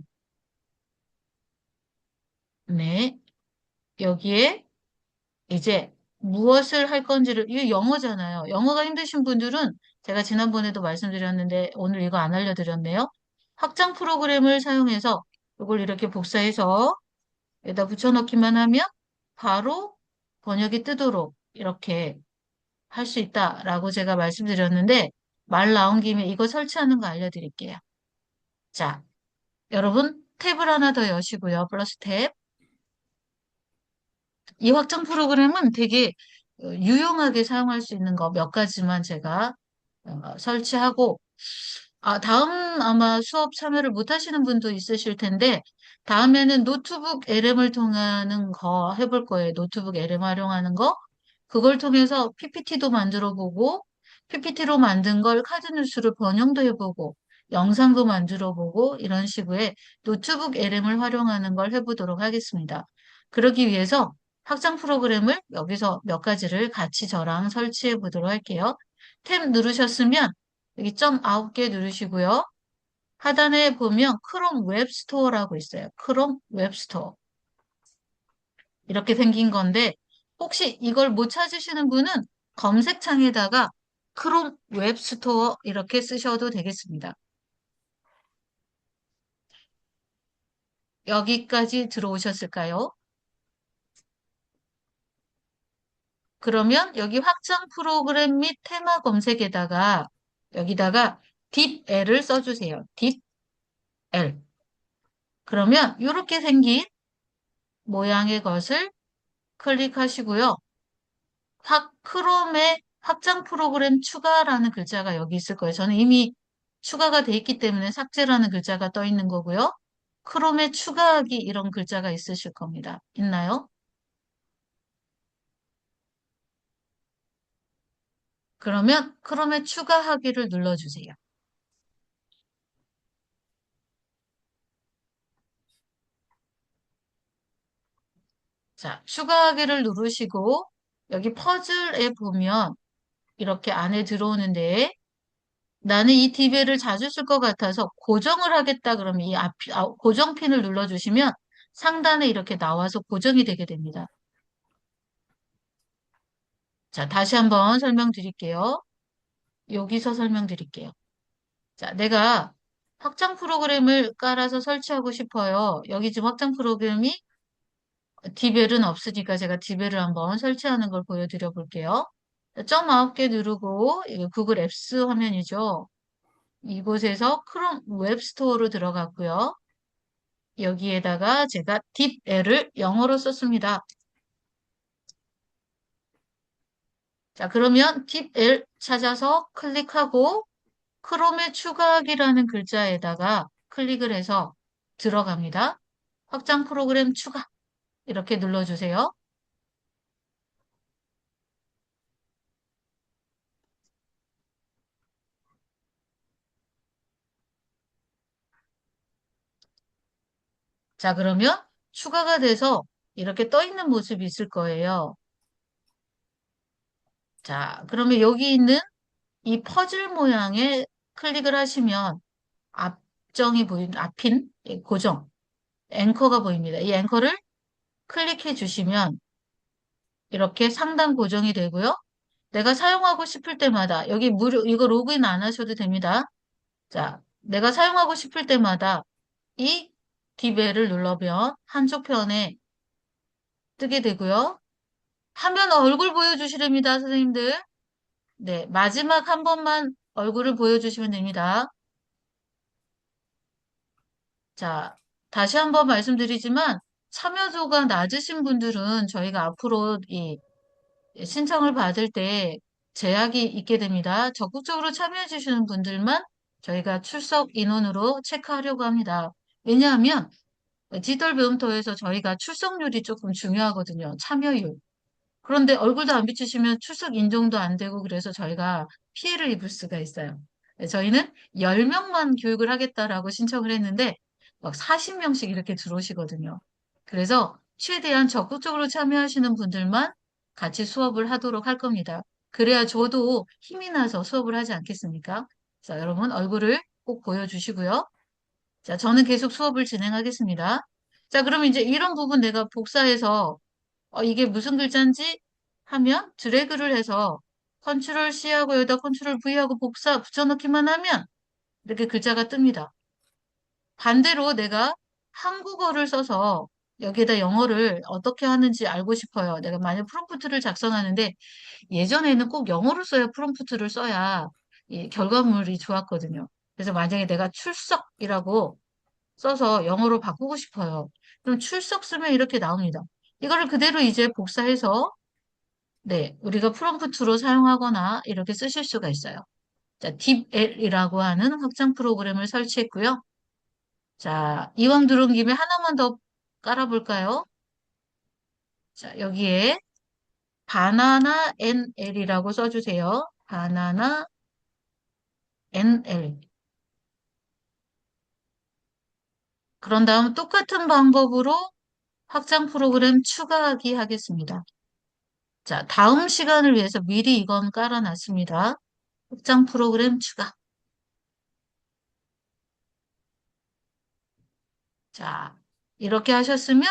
네. 여기에 이제 무엇을 할 건지를, 이게 영어잖아요. 영어가 힘드신 분들은 제가 지난번에도 말씀드렸는데 오늘 이거 안 알려드렸네요. 확장 프로그램을 사용해서 이걸 이렇게 복사해서 여기다 붙여넣기만 하면 바로 번역이 뜨도록 이렇게 할 수 있다라고 제가 말씀드렸는데 말 나온 김에 이거 설치하는 거 알려드릴게요. 자, 여러분 탭을 하나 더 여시고요. 플러스 탭. 이 확장 프로그램은 되게 유용하게 사용할 수 있는 거 몇 가지만 제가 설치하고 다음 아마 수업 참여를 못 하시는 분도 있으실 텐데 다음에는 노트북 LM을 통하는 거 해볼 거예요. 노트북 LM 활용하는 거. 그걸 통해서 PPT도 만들어 보고 PPT로 만든 걸 카드뉴스로 번역도 해보고 영상도 만들어 보고 이런 식의 노트북 LM을 활용하는 걸 해보도록 하겠습니다. 그러기 위해서 확장 프로그램을 여기서 몇 가지를 같이 저랑 설치해 보도록 할게요. 탭 누르셨으면 여기 점 9개 누르시고요. 하단에 보면 크롬 웹스토어라고 있어요. 크롬 웹스토어. 이렇게 생긴 건데 혹시 이걸 못 찾으시는 분은 검색창에다가 크롬 웹스토어 이렇게 쓰셔도 되겠습니다. 여기까지 들어오셨을까요? 그러면 여기 확장 프로그램 및 테마 검색에다가 여기다가 딥L을 써주세요. 딥L. 그러면 이렇게 생긴 모양의 것을 클릭하시고요. 크롬에 확장 프로그램 추가라는 글자가 여기 있을 거예요. 저는 이미 추가가 돼 있기 때문에 삭제라는 글자가 떠 있는 거고요. 크롬에 추가하기 이런 글자가 있으실 겁니다. 있나요? 그러면 크롬에 추가하기를 눌러주세요. 자, 추가하기를 누르시고 여기 퍼즐에 보면 이렇게 안에 들어오는데 나는 이 디벨을 자주 쓸 것 같아서 고정을 하겠다 그러면 이 고정핀을 눌러주시면 상단에 이렇게 나와서 고정이 되게 됩니다. 자, 다시 한번 설명드릴게요. 여기서 설명드릴게요. 자, 내가 확장 프로그램을 깔아서 설치하고 싶어요. 여기 지금 확장 프로그램이 디벨은 없으니까 제가 디벨을 한번 설치하는 걸 보여드려 볼게요. 점 9개 누르고 이거 구글 앱스 화면이죠. 이곳에서 크롬 웹스토어로 들어갔고요. 여기에다가 제가 딥L을 영어로 썼습니다. 자, 그러면 딥L 찾아서 클릭하고 크롬에 추가하기라는 글자에다가 클릭을 해서 들어갑니다. 확장 프로그램 추가 이렇게 눌러주세요. 자, 그러면 추가가 돼서 이렇게 떠 있는 모습이 있을 거예요. 자, 그러면 여기 있는 이 퍼즐 모양에 클릭을 하시면 앞핀, 고정, 앵커가 보입니다. 이 앵커를 클릭해 주시면 이렇게 상단 고정이 되고요. 내가 사용하고 싶을 때마다 여기 무료, 이거 로그인 안 하셔도 됩니다. 자, 내가 사용하고 싶을 때마다 이 디벨을 눌러면 한쪽 편에 뜨게 되고요. 화면 얼굴 보여주시랍니다, 선생님들. 네, 마지막 한 번만 얼굴을 보여주시면 됩니다. 자, 다시 한번 말씀드리지만 참여도가 낮으신 분들은 저희가 앞으로 이 신청을 받을 때 제약이 있게 됩니다. 적극적으로 참여해 주시는 분들만 저희가 출석 인원으로 체크하려고 합니다. 왜냐하면 디지털 배움터에서 저희가 출석률이 조금 중요하거든요. 참여율. 그런데 얼굴도 안 비추시면 출석 인정도 안 되고 그래서 저희가 피해를 입을 수가 있어요. 저희는 10명만 교육을 하겠다라고 신청을 했는데 막 40명씩 이렇게 들어오시거든요. 그래서 최대한 적극적으로 참여하시는 분들만 같이 수업을 하도록 할 겁니다. 그래야 저도 힘이 나서 수업을 하지 않겠습니까? 자, 여러분 얼굴을 꼭 보여주시고요. 자, 저는 계속 수업을 진행하겠습니다. 자, 그럼 이제 이런 부분 내가 복사해서 이게 무슨 글자인지 하면 드래그를 해서 컨트롤 C하고 여기다 컨트롤 V하고 복사 붙여넣기만 하면 이렇게 글자가 뜹니다. 반대로 내가 한국어를 써서 여기에다 영어를 어떻게 하는지 알고 싶어요. 내가 만약 프롬프트를 작성하는데 예전에는 꼭 영어로 써야 프롬프트를 써야 이 결과물이 좋았거든요. 그래서 만약에 내가 출석이라고 써서 영어로 바꾸고 싶어요. 그럼 출석 쓰면 이렇게 나옵니다. 이거를 그대로 이제 복사해서 네, 우리가 프롬프트로 사용하거나 이렇게 쓰실 수가 있어요. 자, 딥L이라고 하는 확장 프로그램을 설치했고요. 자, 이왕 들어온 김에 하나만 더 깔아볼까요? 자, 여기에 바나나 NL이라고 써주세요. 바나나 NL. 그런 다음 똑같은 방법으로 확장 프로그램 추가하기 하겠습니다. 자, 다음 시간을 위해서 미리 이건 깔아놨습니다. 확장 프로그램 추가. 자, 이렇게 하셨으면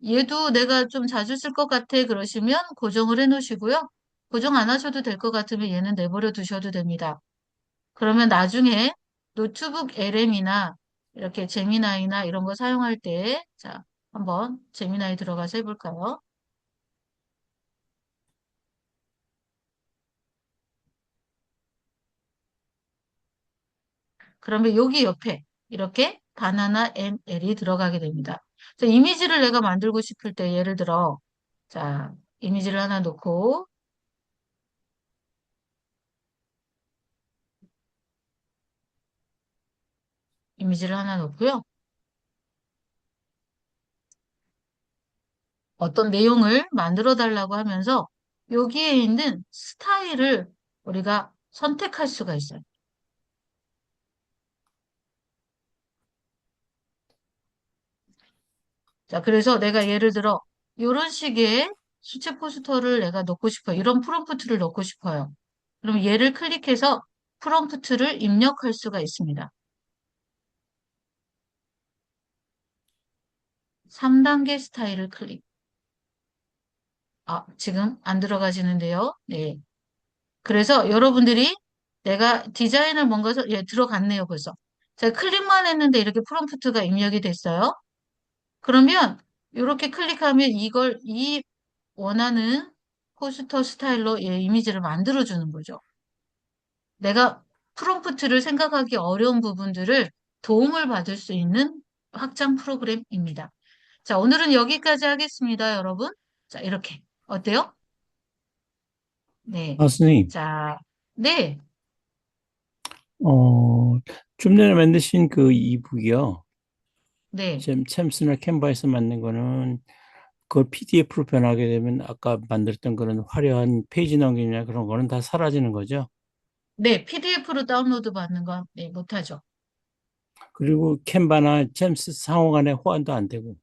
얘도 내가 좀 자주 쓸 것 같아 그러시면 고정을 해 놓으시고요. 고정 안 하셔도 될 것 같으면 얘는 내버려 두셔도 됩니다. 그러면 나중에 노트북 LM이나 이렇게 제미나이나 이런 거 사용할 때, 자, 한번 제미나이 들어가서 해볼까요? 그러면 여기 옆에 이렇게 바나나 NL이 들어가게 됩니다. 자, 이미지를 내가 만들고 싶을 때 예를 들어, 자, 이미지를 하나 놓고, 이미지를 하나 놓고요. 어떤 내용을 만들어 달라고 하면서 여기에 있는 스타일을 우리가 선택할 수가 있어요. 자, 그래서 내가 예를 들어 이런 식의 수채 포스터를 내가 넣고 싶어요. 이런 프롬프트를 넣고 싶어요. 그럼 얘를 클릭해서 프롬프트를 입력할 수가 있습니다. 3단계 스타일을 클릭. 아, 지금 안 들어가시는데요. 네. 그래서 여러분들이 내가 디자인을 뭔가 예, 들어갔네요, 벌써. 제가 클릭만 했는데 이렇게 프롬프트가 입력이 됐어요. 그러면 이렇게 클릭하면 이걸 이 원하는 포스터 스타일로 예, 이미지를 만들어주는 거죠. 내가 프롬프트를 생각하기 어려운 부분들을 도움을 받을 수 있는 확장 프로그램입니다. 자, 오늘은 여기까지 하겠습니다, 여러분. 자, 이렇게. 어때요? 네. 아, 선생님, 자, 네. 어, 좀 전에 만드신 그 이북이요. 네. 지금 챔스나 캔버에서 만든 거는 그걸 PDF로 변하게 되면 아까 만들었던 그런 화려한 페이지 넘기냐 그런 거는 다 사라지는 거죠. 네, PDF로 다운로드 받는 건 네, 못하죠. 그리고 캔버나 챔스 상호 간에 호환도 안 되고.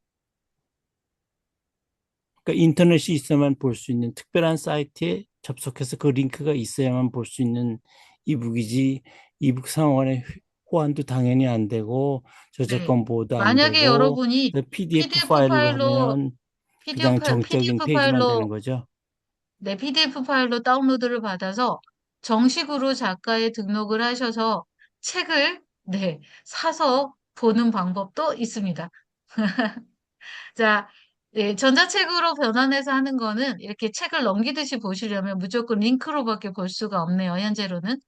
그러니까 인터넷이 있어야만 볼 수 있는 특별한 사이트에 접속해서 그 링크가 있어야만 볼 수 있는 이북이지 이북 상호 간에 호환도 당연히 안 되고 네. 저작권 보호도 안 만약에 되고 여러분이 PDF PDF 파일로 파일로, 하면 그냥 PDF, 정적인 PDF 페이지만 되는 파일로, 거죠. 네, PDF 파일로 다운로드를 받아서 정식으로 작가에 등록을 하셔서 책을, 네, 사서 보는 방법도 있습니다. 자, 예, 전자책으로 변환해서 하는 거는 이렇게 책을 넘기듯이 보시려면 무조건 링크로밖에 볼 수가 없네요, 현재로는.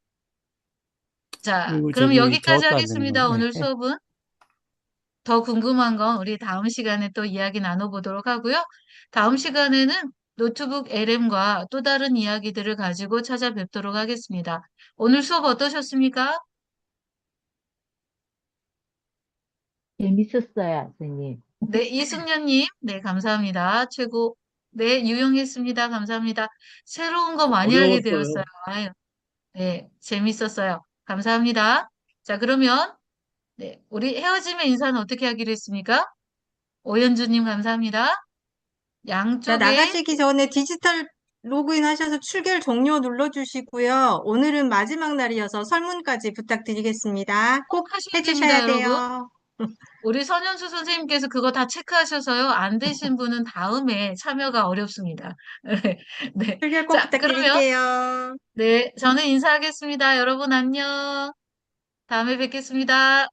자, 그리고 그럼 저기 여기까지 저것도 안 되는 하겠습니다, 거네. 오늘 수업은. 더 궁금한 건 우리 다음 시간에 또 이야기 나눠보도록 하고요. 다음 시간에는 노트북 LM과 또 다른 이야기들을 가지고 찾아뵙도록 하겠습니다. 오늘 수업 어떠셨습니까? 재밌었어요, 선생님. 네, 이승연님, 네, 감사합니다. 최고. 네, 유용했습니다. 감사합니다. 새로운 거 많이 알게 되었어요. 어려웠어요. 아유, 네, 재밌었어요. 감사합니다. 자, 그러면, 네, 우리 헤어짐의 인사는 어떻게 하기로 했습니까? 오현주님, 감사합니다. 자, 양쪽에 나가시기 전에 디지털 로그인 하셔서 출결 종료 눌러주시고요. 오늘은 마지막 날이어서 설문까지 부탁드리겠습니다. 꼭 하셔야 됩니다, 해주셔야 여러분. 돼요. 우리 선현수 선생님께서 그거 다 체크하셔서요. 안 되신 분은 다음에 참여가 어렵습니다. 네. 출결 꼭 자, 그러면, 부탁드릴게요. 네, 저는 인사하겠습니다. 여러분 안녕. 다음에 뵙겠습니다.